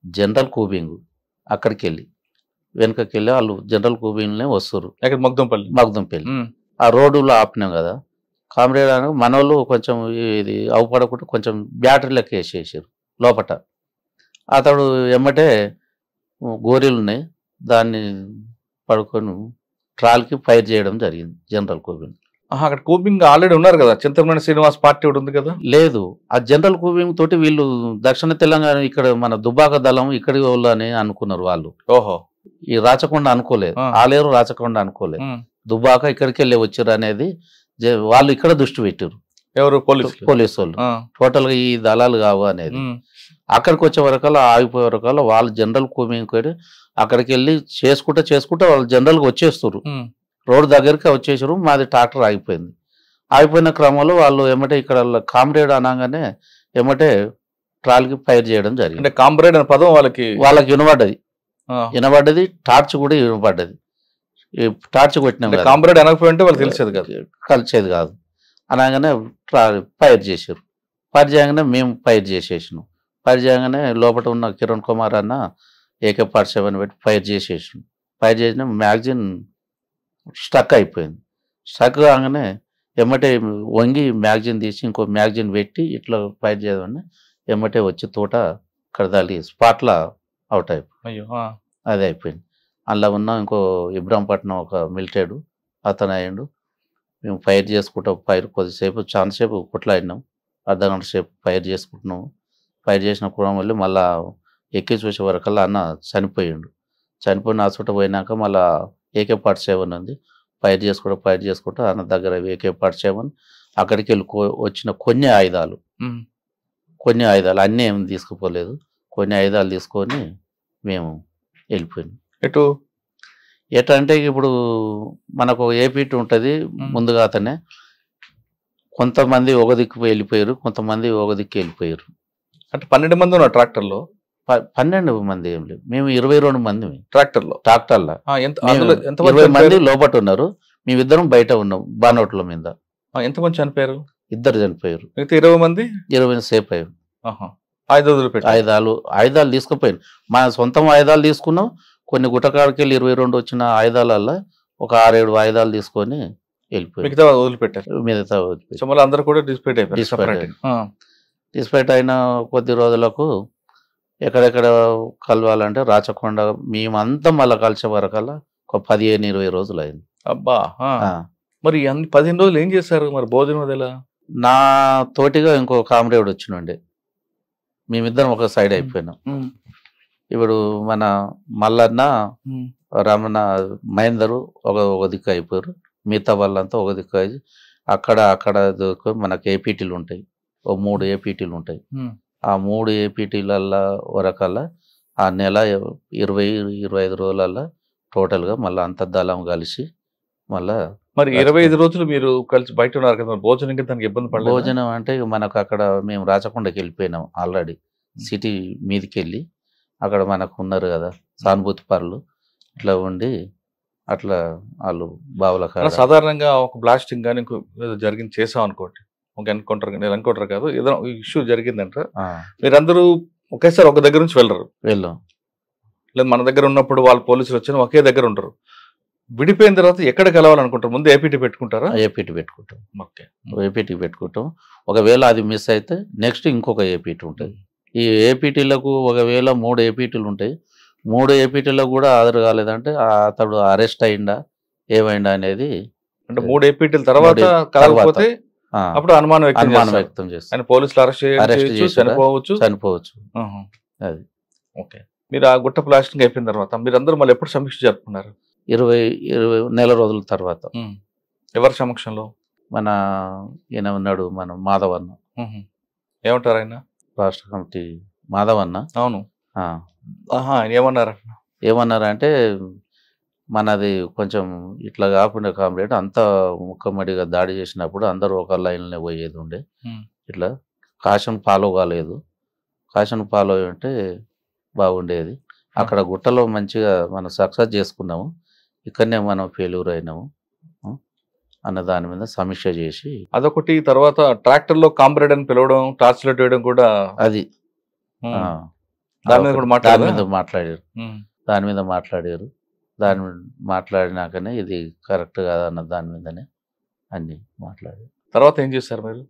జనరల్ కూబింగ్ అక్కడికి వెళ్ళి వెనుకకి వెళ్ళి వాళ్ళు జనరల్ కూబింగ్లోనే వస్తారు. మగ్దుంపల్లి ఆ రోడ్డులో ఆపినాం కదా. కామ్రేడ్ అని మన వాళ్ళు కొంచెం ఇది అవపడకుండా కొంచెం బ్యాటరీ లెక్క వేసేసారు లోపట. అతడు ఎమ్మటే గోరీలు ఉన్నాయి, దాన్ని పడుకొని ట్రాల్కి ఫైర్ చేయడం జరిగింది జనరల్ కూబింగ్. అక్కడ కూబింగ్ ఆల్రెడీ ఉన్నారు కదా, చింతమనేని శ్రీనివాస్ పార్టీ ఒకటి ఉంది కదా. లేదు, ఆ జనరల్ కూబింగ్ తోటి వీళ్ళు దక్షిణ తెలంగాణ ఇక్కడ మన దుబ్బాక దళం ఇక్కడి వాళ్ళు అని అనుకున్నారు వాళ్ళు. ఓహో, ఈ రాచకొండ అనుకోలేదు, ఆలేరు రాచకొండ అనుకోలేదు, దుబ్బాక ఇక్కడికి వెళ్ళి వచ్చారు అనేది వాళ్ళు ఇక్కడ దృష్టి పెట్టారు. ఎవరు? పోలీసు వాళ్ళు. టోటల్ గా ఈ దళాలు కావు అనేది. అక్కడికి వచ్చే వరకల్లా ఆగిపోయే వరకల్లా వాళ్ళు జనరల్ కూబింగ్ అక్కడికి వెళ్ళి చేసుకుంటా వాళ్ళు జనరల్ గా వచ్చేస్తారు. రోడ్డు దగ్గరికి వచ్చేసారు. మాది ట్రాక్టర్ ఆగిపోయింది. ఆగిపోయిన క్రమంలో వాళ్ళు ఏమంటే ఇక్కడ కామ్రేడ్ అనగానే ఏమంటే ట్రాల్కి ఫైర్ చేయడం జరిగింది. అంటే కామ్రేడ్ అనే పదం వాళ్ళకి వినబడ్డది, టార్చ్ కూడా వినబడ్డది. టార్చ్ కొట్టినాం. కామ్రేడ్ అనకపోయింటే వాళ్ళు కలిసేది కాదు. అనగానే ఫైర్ చేశారు. ఫైర్ చేయగానే మేము ఫైర్ చేసేసినాం. ఫైర్ చేయగానే లోపల ఉన్న కిరణ్ కుమార్ అన్న AK-47 పెట్టి ఫైర్ చేసేసినాం. ఫైర్ చేసిన మ్యాగజిన్ స్టక్ అయిపోయింది. స్టక్ కాగానే ఎమ్మటే వంగి మ్యాగజిన్ తీసి ఇంకో మ్యాగజిన్ పెట్టి ఇట్లా ఫైర్ చేయమని ఎమ్మటే వచ్చి తోట కడదాలి స్పాట్లో అవుట్ అయిపోయి అది అయిపోయింది. అందులో ఉన్న ఇంకో ఇబ్రాంపట్నం ఒక మిలిటరీ అతను అయ్యిండు. మేము ఫైర్ చేసుకుంటాం. ఫైర్ కొద్దిసేపు చాలాసేపు కొట్లాడినాం. అర్ధగంట సేపు ఫైర్ చేసుకుంటున్నాము. ఫైర్ చేసిన క్రమంలో మళ్ళా ఎక్కి చూసే వరకల్లా అన్న చనిపోయిండు. చనిపోయిన హాస్పిటల్ పోయినాక మళ్ళా AK-47 ఉంది. ఫైర్ చేసుకుంటూ అన్న దగ్గర AK-47 అక్కడికి వెళ్ళి వచ్చిన కొన్ని ఆయుధాలు అన్నీ ఏమి తీసుకుపోలేదు. కొన్ని ఆయుధాలు తీసుకొని మేము వెళ్ళిపోయినాం. ఎట్లా అంటే ఇప్పుడు మనకు ఏపీటీ ఉంటుంది ముందుగా అతనే. కొంతమంది ఒక దిక్కు వెళ్ళిపోయారు, కొంతమంది ఒక దిక్కు వెళ్ళిపోయారు. అంటే 12 మంది ఉన్నారు ట్రాక్టర్లో. 12 మంది ఏం లేదు, మేము 22 మంది ట్రాక్టర్లో. 20 మంది లోపల ఉన్నారు, మేమిద్దరం బయట ఉన్నాం బానోట్ల మీద. ఎంతమంది చనిపోయారు? 2 చనిపోయారు. 20 మంది సేఫ్ అయ్యారు. ఆయుధాలు తీసుకుపోయాను. మా సొంతం ఆయుధాలు తీసుకున్నాం. కొన్ని గుట్టకాడికి వెళ్ళి 22 వచ్చిన ఆయుధాలల్లో ఒక 6-7 ఆయుధాలు తీసుకొని వెళ్ళిపోయారు. మిగతా వదిలిపెట్టారు. అందరూ కూడా డిస్పైట్ అయిన కొద్ది రోజులకు ఎక్కడెక్కడ కలవాలంటే రాచకొండ మేమంతా మళ్ళీ కలిసే వరకల్లా ఒక 15-20 రోజులు అయింది. అబ్బా. మరి 15 రోజులు ఏం చేశారు? మరి భోజనం అదేలా? నా తోటిగా ఇంకో కామ్రేడ్ వచ్చినండి, మేమిద్దరం ఒక సైడ్ అయిపోయినాం. ఇప్పుడు మన మల్లన్న, రమణ, మహేందరు ఒక దిక్కు అయిపోయారు. మిగతా వాళ్ళంతా ఒక దిక్కు అయ్యి అక్కడ మనకు ఏపీటీలు ఉంటాయి, 3 ఏపీటీలు ఉంటాయి. ఆ 3 ఏపీటీలల్లో వరకల్లా ఆ నెల 20-25 రోజులల్లో టోటల్గా మళ్ళీ అంత దళం కలిసి మళ్ళా. మరి 25 రోజులు మీరు కలిసి బయట ఉన్నారు కదా, భోజనం దానికి ఇబ్బంది పడలేదు? భోజనం అంటే మనకు అక్కడ మేము రాచకొండకి వెళ్ళిపోయినాం ఆల్రెడీ. సిటీ మీదకి వెళ్ళి అక్కడ మనకు ఉన్నారు కదా సానుభూతి పరులు, ఇట్లా ఉండి అట్లా వాళ్ళు బావుల కాడ. సాధారణంగా ఒక బ్లాస్టింగ్ కానీ జరిగింది చేసాం అనుకోండి, నేను అనుకుంటారు కాదు, ఏదైనా ఇష్యూ జరిగిందంట, మీరందరూ ఒకేసారి ఒక దగ్గర నుంచి వెళ్ళాం. లేదు మన దగ్గర ఉన్నప్పుడు వాళ్ళు పోలీసులు వచ్చిన ఒకే దగ్గర ఉంటారు. విడిపోయిన తర్వాత ఎక్కడ కలవాలనుకుంటారు? ముందు ఏపీటీ పెట్టుకుంటారా? ఏపీటీ పెట్టుకుంటాం. ఒకవేళ అది మిస్ అయితే నెక్స్ట్ ఇంకొక ఏపీటీ ఉంటుంది. ఈ ఏపీటీలకు ఒకవేళ 3 ఏపీటీలు ఉంటాయి. 3 ఏపీటీలకు కూడా హాజరు కాలేదంటే అతడు అరెస్ట్ అయిందా ఏమైందా అనేది. అంటే 3 ఏపీటీల తర్వాత కాకపోతే అప్పుడు అనుమానం వ్యక్తం చేస్తారు. పోలీసులు అరెస్ట్ చనిపోవచ్చు. అది ఓకే. మీరు ఆ గుట్ట ప్లాస్టింగ్ అయిపోయిన తర్వాత మీరందరూ మళ్ళీ ఎప్పుడు సమీక్ష జరుపుకున్నారు? 20 నెల రోజుల తర్వాత. ఎవరి సమక్షంలో? మన ఈయన ఉన్నాడు, మన మాధవన్న. ఏమంటారు ఆయన? రాష్ట్ర కమిటీ మాధవన్న. అవును. ఏమన్నారంటే మనది కొంచెం ఇట్లా కాకుండా కామ్రేడ్ అంతా ముక్కమడిగా దాడి చేసినప్పుడు అందరూ ఒక లైన్లోనే పోయేది ఉండే, ఇట్లా కాషన్ ఫాలో కాలేదు. కాషన్ ఫాలో అంటే బాగుండేది. అక్కడ గుట్టలో మంచిగా మనం సక్సెస్ చేసుకున్నాము, ఇక్కడనే మనం ఫెయిల్యూర్ అయినాము అన్న దాని మీద సమీక్ష చేసి అదొకటి. తర్వాత ట్రాక్టర్ లో కామ్రేడ్ అని పిలవడం, టార్చ్ లైట్ వేయడం కూడా అది దాని మీద మాట్లాడారు. దాని మాట్లాడినాకనే ఇది కరెక్ట్ కాదు అన్న దాని మీదనే అన్ని మాట్లాడారు. తర్వాత ఏం చేశారు మీరు?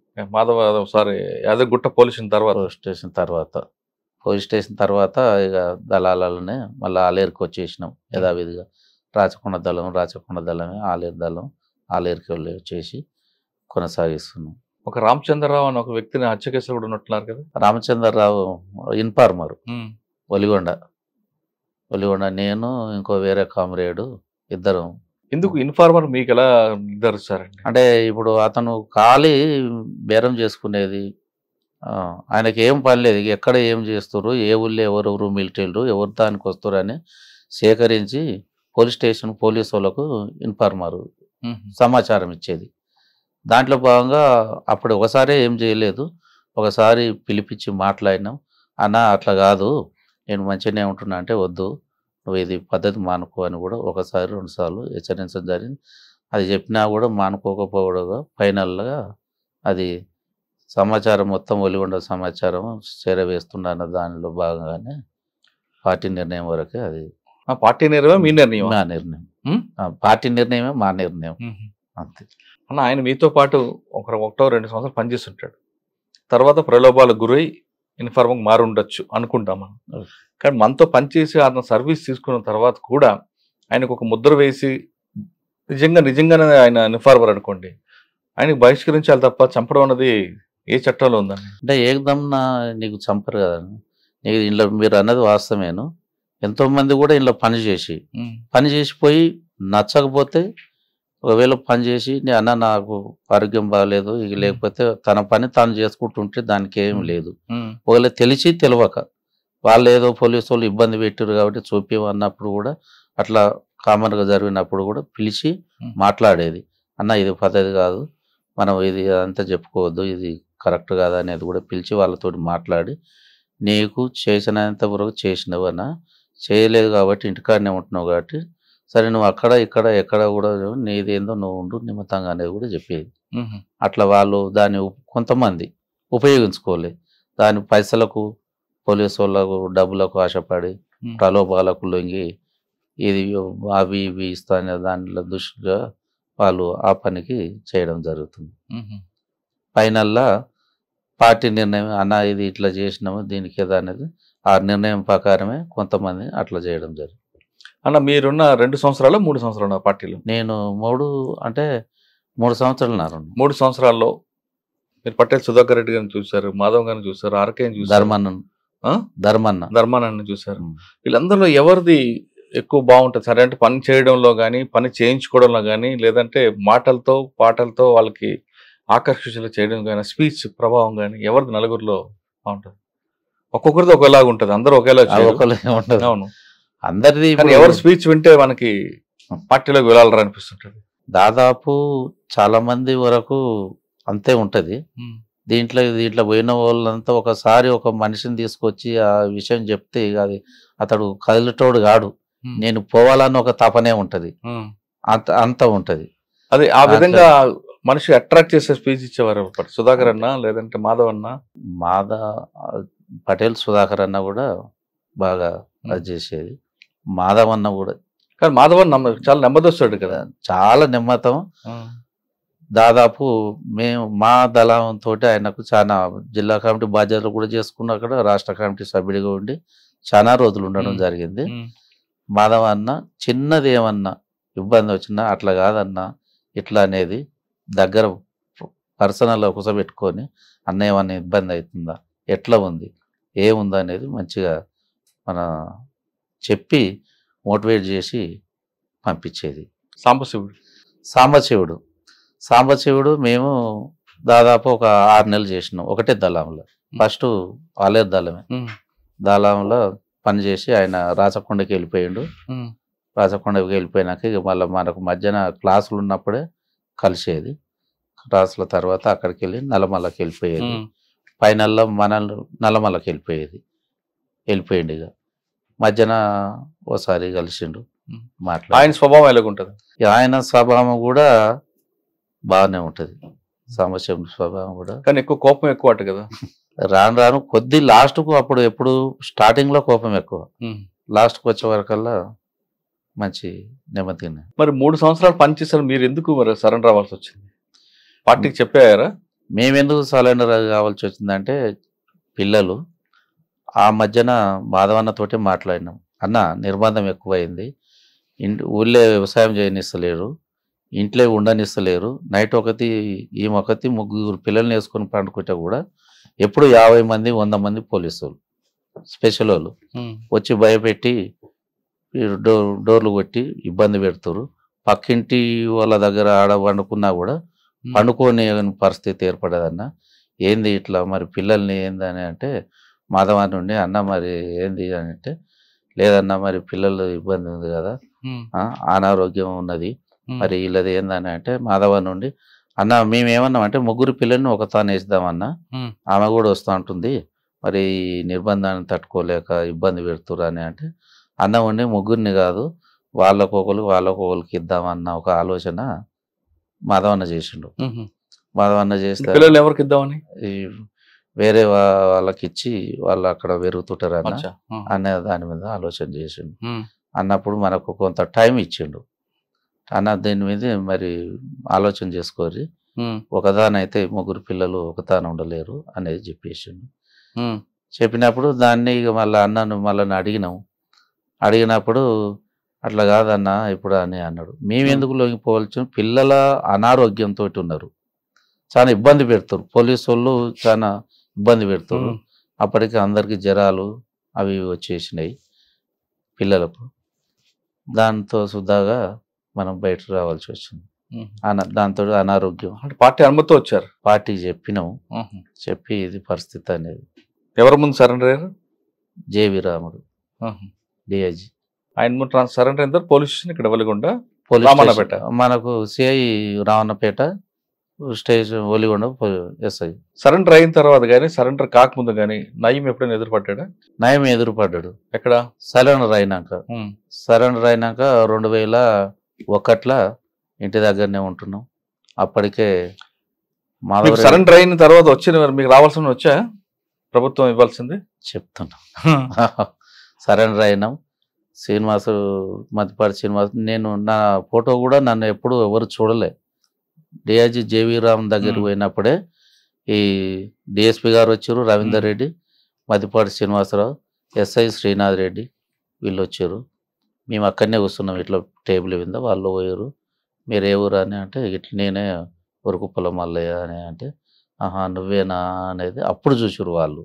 యాదగిరిగుట్ట పోలీస్ స్టేషన్ తర్వాత ఇక దళాలనే మళ్ళీ ఆలేరుకి వచ్చేసినాం యథావిధిగా. రాచకొండ దళమే ఆలేరుకి వచ్చేసి కొనసాగిస్తున్నాం. ఒక రామచంద్రరావు అని ఒక వ్యక్తిని హత్య కేసులో కూడా ఉన్నట్టున్నారు కదా? రామచంద్రరావు ఇన్ఫార్మర్, ఒలిగొండ. నేను ఇంకో వేరే కామ్రేడు ఇద్దరం. ఎందుకు ఇన్ఫార్మర్ మీకు ఎలా నిర్ధారిస్తారండి? అంటే ఇప్పుడు అతను ఖాళీ బేరం చేసుకునేది, ఆయనకి ఏం పని లేదు, ఎక్కడ ఏం చేస్తారు, ఏ ఊళ్ళో ఎవరెవరు మిలిటరీలు ఎవరు దానికి వస్తారు అని సేకరించి పోలీస్ వాళ్ళకు ఇన్ఫార్మర్ సమాచారం ఇచ్చేది. దాంట్లో భాగంగా అప్పుడు ఒకసారి ఏం చేయలేదు, ఒకసారి పిలిపించి మాట్లాడినాం. అన్న అట్లా కాదు, నేను మంచిగానే ఉంటున్నా అంటే వద్దు, నువ్వు ఇది పద్ధతి మానుకో అని కూడా 1-2 సార్లు హెచ్చరించడం జరిగింది. అది చెప్పినా కూడా మానుకోకపోవడంగా ఫైనల్గా అది సమాచారం మొత్తం ఒలిగొండ సమాచారం చేరవేస్తున్న దానిలో భాగంగానే పార్టీ నిర్ణయం వరకే. అది పార్టీ నిర్ణయం, మీ నిర్ణయం? మా నిర్ణయం. పార్టీ నిర్ణయమే మా నిర్ణయం అంతే. అన్న ఆయన మీతో పాటు 1-2 సంవత్సరాలు పనిచేస్తుంటాడు, తర్వాత ప్రలోభాలకు గురై ఇన్ఫార్మర్ మారి ఉండొచ్చు అనుకుంటాం మనం. కానీ మనతో పనిచేసి ఆయన సర్వీస్ తీసుకున్న తర్వాత కూడా ఆయనకు ఒక ముద్ర వేసి నిజంగానే ఆయన ఇన్ఫార్మర్ అనుకోండి, ఆయనకు బహిష్కరించాలి తప్ప చంపడం అన్నది ఏ చట్టంలో ఉందండి? అంటే ఏకదమ్న నీకు చంపరు కదా, నీకు ఇంట్లో మీరు అన్నది వాస్తవేను. ఎంతోమంది కూడా ఇంట్లో పని చేసిపోయి నచ్చకపోతే ఒకవేళ పని చేసి అన్న నాకు ఆరోగ్యం బాగాలేదు ఇక లేకపోతే తన పని తాను చేసుకుంటుంటే దానికి ఏం లేదు. ఒకవేళ తెలిసి తెలియక వాళ్ళు ఏదో పోలీసు వాళ్ళు ఇబ్బంది పెట్టారు కాబట్టి చూపిమన్నప్పుడు కూడా అట్లా కామన్గా జరిగినప్పుడు కూడా పిలిచి మాట్లాడేది, అన్న ఇది పద్ధతి కాదు, మనం ఇది అంతా చెప్పుకోవద్దు, ఇది కరెక్ట్ కాదు అనేది కూడా పిలిచి వాళ్ళతో మాట్లాడి నీకు చేసినంత వరకు చేసినవన్నా చేయలేదు కాబట్టి ఇంటికాడనే ఉంటున్నావు కాబట్టి సరే నువ్వు అక్కడ ఇక్కడ ఎక్కడ కూడా నీదేందో నువ్వు ఉండు నిమిత్తంగా అనేది కూడా చెప్పేది. అట్లా వాళ్ళు దాన్ని కొంతమంది ఉపయోగించుకోలేదు, దాని పైసలకు పోలీసు వాళ్ళకు డబ్బులకు ఆశపడి ప్రలోభాలకు లొంగి ఇది అవి ఇవి ఇస్తానే దానిలో దృష్టిగా వాళ్ళు ఆ పనికి చేయడం జరుగుతుంది. ఫైనల్లా పార్టీ నిర్ణయం అన్న ఇది ఇట్లా చేసినాము దీనికి ఏదో అనేది ఆ నిర్ణయం ప్రకారమే కొంతమంది అట్లా చేయడం జరుగుతుంది. అన్న మీరున్న 2 సంవత్సరాలు 3 సంవత్సరాలు పార్టీలో? నేను 3 సంవత్సరాలు. 3 సంవత్సరాల్లో మీరు పటేల్ సుధాకర్ రెడ్డి గారిని చూశారు, మాధవ్ గారిని చూశారు, ఆర్కేని చూశారు, ధర్మాన్ని చూశారు. వీళ్ళందరిలో ఎవరిది ఎక్కువ బాగుంటుంది సరే అంటే పని చేయడంలో కానీ పని చేయించుకోవడంలో కానీ లేదంటే మాటలతో పాటలతో వాళ్ళకి ఆకర్షించేలా చేయడం కానీ స్పీచ్ ప్రభావం కానీ ఎవరిది నలుగురిలో బాగుంటుంది? ఒక్కొక్కరిది ఒకలాగా ఉంటుంది, అందరూ ఒకేలా ఉంటుంది. అవును, అందరిది ఎవరు స్పీచ్ వింటే మనకి పార్టీలోకి వెళ్ళాలని అనిపిస్తుంటది. దాదాపు చాలా మంది వరకు అంతే ఉంటది. దీంట్లో పోయిన వాళ్ళంతా ఒకసారి ఒక మనిషిని తీసుకొచ్చి ఆ విషయం చెప్తే అది అతడు కదిలేటోడు కాడు, నేను పోవాలని ఒక తపనే ఉంటది, అంత ఉంటది. అది ఆ విధంగా మనిషి అట్రాక్ట్ చేసే స్పీచ్ ఇచ్చేవారు సుధాకర్ అన్న లేదంటే మాధవ్ అన్న? పటేల్ సుధాకర్ అన్న కూడా బాగా అది చేసేది, మాధవ్ అన్న కూడా. కానీ మాధవ్ అన్న చాలా నెమ్మదొస్తాడు కదా, చాలా నెమ్మతం. దాదాపు మేము మా దళంతో ఆయనకు చాలా జిల్లా కమిటీ బాధ్యతలు కూడా చేసుకున్న అక్కడ రాష్ట్ర కమిటీ సభ్యుడిగా ఉండి చాలా రోజులు ఉండడం జరిగింది. మాధవ్ అన్న చిన్నది ఏమన్నా ఇబ్బంది వచ్చినా అట్లా కాదన్నా ఇట్లా అనేది దగ్గర పర్సనల్ కూర్చోబెట్టుకొని అన్న ఏమన్నా ఇబ్బంది అవుతుందా, ఎట్లా ఉంది, ఏముందా అనేది మంచిగా మన చెప్పి మోటివేట్ చేసి పంపించేది. సాంబశివుడు మేము దాదాపు ఒక 6 నెలలు చేసినాం ఒకటే దళంలో. ఫస్ట్ వాళ్ళే దళంలో పనిచేసి ఆయన రాచకొండకి వెళ్ళిపోయిండు. రాచకొండకి వెళ్ళిపోయినాక ఇక మళ్ళీ మనకు మధ్యాహ్న క్లాసులు ఉన్నప్పుడే కలిసేది. క్లాసుల తర్వాత అక్కడికి వెళ్ళి నల్లమల్లకి వెళ్ళిపోయేది. ఫైనల్లో నల్లమల్లకి వెళ్ళిపోయిండు. ఇక మధ్యాహ్న ఓసారి కలిసిండు, మాట్లాడు. ఆయన స్వభావం ఎలాగుంటుంది? ఆయన స్వభావం కూడా బాగానే ఉంటది, సాంబశివుడి స్వభావం కూడా. కానీ ఎక్కువ కోపం ఎక్కువ అట కదా? రాను కొద్ది లాస్ట్కు అప్పుడు ఎప్పుడు స్టార్టింగ్ లో కోపం ఎక్కువ, లాస్ట్కు వచ్చే వరకల్లా మంచి నెమ్మదిగా. మరి 3 సంవత్సరాలు పనిచేసారు, మీరు ఎందుకు మరి సరెండర్ అవ్వాల్సి వచ్చింది? పార్టీకి చెప్పారా? మేమెందుకు సరెండర్ కావాల్సి వచ్చిందంటే పిల్లలు ఆ మధ్యన మాధవన్నతోటి మాట్లాడినాం, అన్న నిర్బంధం ఎక్కువైంది, ఊళ్ళో వ్యవసాయం చేయనిస్తలేరు, ఇంట్లో ఉండనిస్తలేరు, నైట్ ఈమె 3 పిల్లల్ని వేసుకొని పండుకుంటే కూడా ఎప్పుడు 50 మంది 100 మంది పోలీసు వాళ్ళు స్పెషల్ వాళ్ళు వచ్చి భయపెట్టి డోర్లు కొట్టి ఇబ్బంది పెడుతురు. పక్కింటి వాళ్ళ దగ్గర ఆడ పండుకున్నా కూడా పండుకోని పరిస్థితి ఏర్పడదన్న, ఏంది ఇట్లా మరి పిల్లల్ని ఏందని అంటే మాధవాన్ని ఉండి అన్న మరి ఏంది అని అంటే లేదన్నా మరి పిల్లలు ఇబ్బంది ఉంది కదా, అనారోగ్యం ఉన్నది, మరి వీళ్ళది ఏందని అంటే మాధవ నుండి అన్న మేమేమన్నామంటే 3 పిల్లల్ని ఒక తాను వేద్దామన్నా, ఆమె కూడా వస్తూ ఉంటుంది, మరి నిర్బంధాన్ని తట్టుకోలేక ఇబ్బంది పెడుతురు అని అంటే అన్న ఉండి 3 కాదు వాళ్ళకొకరికి ఇద్దామన్న ఒక ఆలోచన మాధవన్న చేసిండు. మాధవన్న చేస్తే పిల్లలు ఎవరికి ఇద్దామని వేరే వాళ్ళకి ఇచ్చి వాళ్ళు అక్కడ పెరుగుతుంటారు అనే దాని మీద ఆలోచన చేసిండు. అన్నప్పుడు మనకు కొంత టైం ఇచ్చిండు, అన్న దీని మీద మరి ఆలోచన చేసుకోరి, ఒకదానైతే 3 పిల్లలు ఒకదాని ఉండలేరు అనేది చెప్పేసిండు. చెప్పినప్పుడు దాన్ని ఇక మళ్ళీ అడిగినప్పుడు అట్లా కాదన్నా ఇప్పుడు అని అన్నాడు. మేమెందుకు లొంగిపోవాల్సిన, పిల్లల అనారోగ్యంతో ఉన్నారు, చాలా ఇబ్బంది పెడతారు, పోలీసు వాళ్ళు చాలా ఇబ్బంది పెడతారు. అప్పటికి అందరికి జ్వరాలు అవి వచ్చేసినాయి పిల్లలకు. దాంతో సుద్దాగా మనం బయటకు రావాల్సి వచ్చింది. దాంతో అనారోగ్యం. పార్టీ అనుమతితో వచ్చారు? పార్టీకి చెప్పినాం, చెప్పి ఇది పరిస్థితి అనేది. ఎవరి ముందు సరెండర్ అయ్యారు? జేవి రాముడు డిఐజీ. ఆయన ముందు సరెండర్ అయిన పోలీస్ స్టేషన్ ఇక్కడ వెలిగొండ, పోలీస్ మనకు CI Ravanapeta station Valigonda SI. Surrender అయిన తర్వాత కానీ సరెండర్ కాకముందు కానీ నయం ఎప్పుడైనా ఎదురుపడ్డా? నయం ఎదురుపడ్డాడు. ఎక్కడ? సరెండర్ అయినాక. సరెండర్ అయినాక 2001 ఇంటి దగ్గరనే ఉంటున్నాం. అప్పటికే సరెండర్ అయిన తర్వాత వచ్చిన మీకు రావాల్సిన వచ్చా ప్రభుత్వం ఇవ్వాల్సింది చెప్తున్నా. సరెండర్ అయినాం. శ్రీనివాసు మధ్యపాటి శ్రీనివాసు, నేను నా ఫోటో కూడా నన్ను ఎప్పుడు ఎవరు చూడలే. డిఐజీ జేవి రామ్ దగ్గరికి పోయినప్పుడే ఈ డిఎస్పి గారు వచ్చారు, రవీందర్ రెడ్డి, మధ్యపాటి శ్రీనివాసరావు, ఎస్ఐ శ్రీనాథ్ రెడ్డి వీళ్ళు వచ్చారు. మేము అక్కడనే కూర్చున్నాం ఇట్లా టేబుల్ మీద. వాళ్ళు పోయారు, మీరు ఏ ఊరు అని అంటే ఇట్లా నేనే ఉరుకుప్పల మల్లయ్య అని అంటే, ఆహా నువ్వేనా అనేది అప్పుడు చూసారు వాళ్ళు.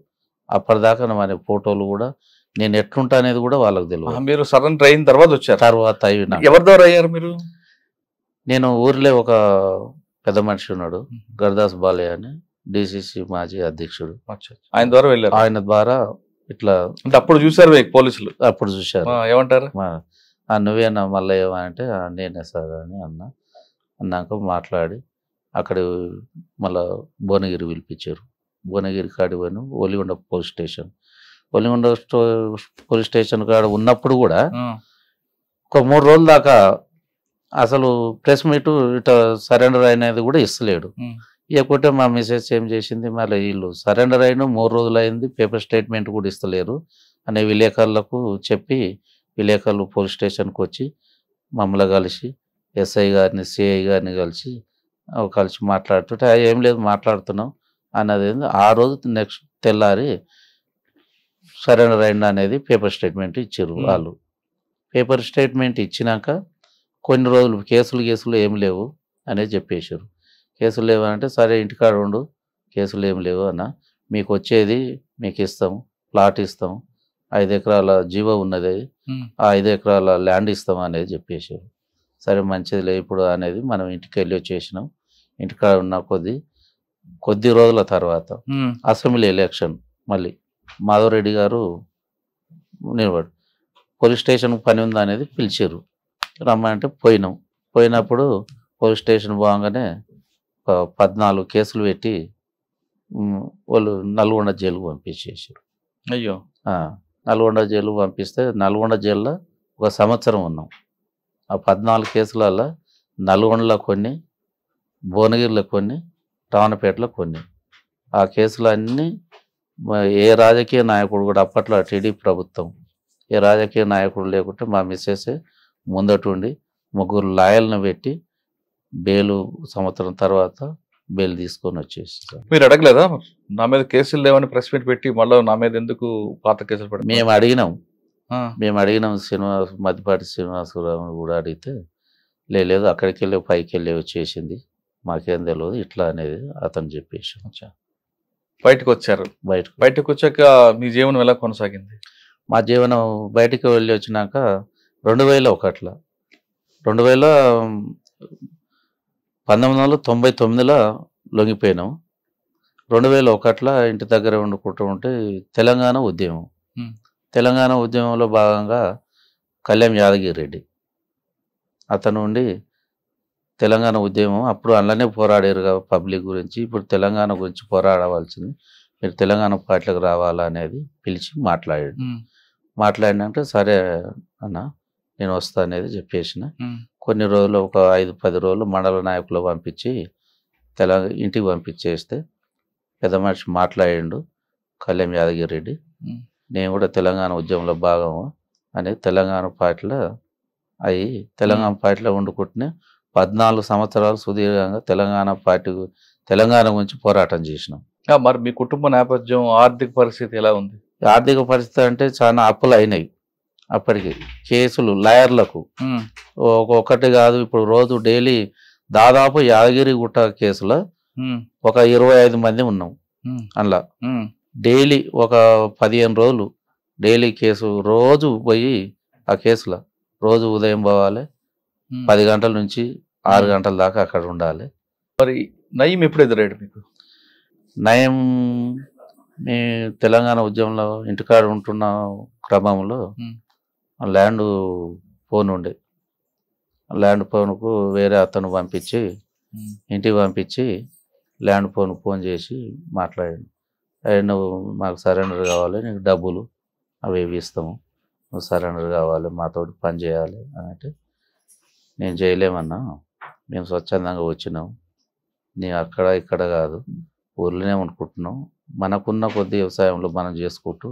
అప్పటిదాకా మన ఫోటోలు కూడా నేను ఎట్లుంటా అనేది కూడా వాళ్ళకి తెలియదు. మీరు సరెండర్ అయిన తర్వాత వచ్చారు? తర్వాత అయినా. ఎవరి ద్వారా అయ్యారు మీరు? నేను ఊర్లో ఒక పెద్ద మనిషి ఉన్నాడు, గర్దాస్ బాలయ్య అని, డిసిసి మాజీ అధ్యక్షుడు. ఆయన ద్వారా వెళ్ళారు? ఆయన ద్వారా ఇట్లా. అంటే అప్పుడు చూసారు పోలీసులు? అప్పుడు చూశారు. ఏమంటారు? నువ్వేనా మల్లయ్య అంటే నేనే సార్ అని అన్నాక మాట్లాడి అక్కడ మళ్ళా భువనగిరి పిలిపించారు. భువనగిరి కాడి పోయిన Valigonda police station. Valigonda police station కాడ ఉన్నప్పుడు కూడా ఒక 3 రోజుల దాకా అసలు ప్రెస్ మీట్ ఇట్లా సరెండర్ అయినది కూడా ఇస్తలేడు. ఇకపోతే మా మిసెస్ ఏం చేసింది, మళ్ళీ వీళ్ళు సరెండర్ అయిన 3 రోజులు అయింది, పేపర్ స్టేట్మెంట్ కూడా ఇస్తలేరు అనే విలేకరులకు చెప్పి, విలేకరులు పోలీస్ స్టేషన్కి వచ్చి మమ్మల్ని కలిసి ఎస్ఐ గారిని సిఐ గారిని కలిసి మాట్లాడుతుంటే ఏం లేదు మాట్లాడుతున్నాం అన్నది. ఆ రోజు నెక్స్ట్ తెల్లారి సరెండర్ అయిన అనేది పేపర్ స్టేట్మెంట్ ఇచ్చారు వాళ్ళు. పేపర్ స్టేట్మెంట్ ఇచ్చినాక కొన్ని రోజులు కేసులు ఏం లేవు అనేది చెప్పేశారు. కేసులు లేవనంటే సరే ఇంటికాడ ఉండు, కేసులు ఏం లేవు అన్న, మీకు వచ్చేది మీకు ఇస్తాము, ప్లాట్ ఇస్తాము, 5 ఎకరాల జీవో ఉన్నది, ఆ 5 ఎకరాల ల్యాండ్ ఇస్తాం అనేది చెప్పేశారు. సరే మంచిది లే ఇప్పుడు అనేది మనం ఇంటికి వెళ్ళి వచ్చేసినాం. ఇంటికాడ ఉన్న కొద్ది రోజుల తర్వాత అసెంబ్లీ ఎలక్షన్ మళ్ళీ మాధవరెడ్డి గారు నిలబడు పోలీస్ స్టేషన్ పని ఉందా అనేది పిలిచారు. రమ్మంటే పోయినాం. పోయినప్పుడు పోలీస్ స్టేషన్ పోగానే 14 కేసులు పెట్టి వాళ్ళు నల్గొండ జైలుకు పంపించేసారు. అయ్యో! నల్గొండ జైలుకు పంపిస్తే నల్గొండ జైల్లో 1 సంవత్సరం ఉన్నాం. ఆ 14 కేసులలో నల్గొండలో కొన్ని, భువనగిరిలో కొన్ని, రావణపేటలో కొన్ని. ఆ కేసులన్నీ ఏ రాజకీయ నాయకుడు కూడా అప్పట్లో టీడీపీ ప్రభుత్వం ఏ రాజకీయ నాయకుడు లేకుంటే మా మిస్సెసే ముందటుండి 3 లాయర్లను పెట్టి బెయిల్ సంవత్సరం తర్వాత బెయిల్ తీసుకొని వచ్చేసి. మీరు అడగలేదా నా మీద కేసులు లేవని ప్రెస్ మీట్ పెట్టి మళ్ళీ నా మీద ఎందుకు పాత కేసులు పెట్టి? మేము అడిగినాం మధ్యపాటి శ్రీనివాసరావు కూడా అడిగితే లేదు అక్కడికి వెళ్ళి పైకి వెళ్ళి వచ్చేసింది, మాకేం తెలియదు ఇట్లా అనేది అతను చెప్పేసి. బయటకు వచ్చారు. బయటకు వచ్చాక మీ జీవనం ఎలా కొనసాగింది? మా జీవనం బయటికి వెళ్ళి వచ్చినాక 2001 1999లో లొంగిపోయినాం. 2001లో ఇంటి దగ్గర వండుకుంటూ ఉంటే తెలంగాణ ఉద్యమంలో భాగంగా కళ్యాణ్ యాదగిరి రెడ్డి అతను ఉండి తెలంగాణ ఉద్యమం అప్పుడు అందులోనే పోరాడారు పబ్లిక్ గురించి, ఇప్పుడు తెలంగాణ గురించి పోరాడవలసింది, మీరు తెలంగాణ పార్టీలకు రావాలా అనేది పిలిచి మాట్లాడినాక సరే అన్న నేను వస్తా అనేది చెప్పేసిన. కొన్ని రోజులు ఒక 5-10 రోజులు మండల నాయకులు పంపించి ఇంటికి పంపించేస్తే పెద్ద మనిషి మాట్లాడిండు కళ్యాణ్ యాదగిరి రెడ్డి, నేను కూడా తెలంగాణ ఉద్యమంలో భాగం అని తెలంగాణ పార్టీలో వండుకుంటున్నా 14 సంవత్సరాలు సుదీర్ఘంగా తెలంగాణ గురించి పోరాటం చేసినాం. మరి మీ కుటుంబ నేపథ్యం ఆర్థిక పరిస్థితి ఎలా ఉంది? ఆర్థిక పరిస్థితి అంటే చాలా అప్పులు అయినాయి. అప్పటికి కేసులు లాయర్లకు ఒకటి కాదు, ఇప్పుడు రోజు డైలీ దాదాపు యాదగిరిగుట్ట కేసులో ఒక 25 మంది ఉన్నాం అందులో. డైలీ ఒక 15 రోజులు డైలీ కేసు, రోజు పోయి ఆ కేసులో రోజు ఉదయం పోవాలి, 10 గంటల నుంచి 6 గంటల దాకా అక్కడ ఉండాలి. మరి నయం ఎప్పుడు ఎదురాడు మీకు? నయం మీ తెలంగాణ ఉద్యమంలో ఇంటికాడ ఉంటున్న క్రమంలో ల్యాండ్ ఫోన్ ఉండే, ల్యాండ్ ఫోన్కు వేరే అతను పంపించి ఇంటికి పంపించి ల్యాండ్ ఫోన్ చేసి మాట్లాడాడు. నువ్వు మాకు సరెండర్ కావాలి, నీకు డబ్బులు అవి ఇస్తాము, నువ్వు సరెండర్ కావాలి, మాతోటి పని చేయాలి అని అంటే నేను చేయలేమన్నా, మేము స్వచ్ఛందంగా వచ్చినాం, నీ అక్కడ ఇక్కడ కాదు ఊర్లోనే అనుకుంటున్నాం, మనకున్న కొద్ది వ్యవసాయంలో మనం చేసుకుంటూ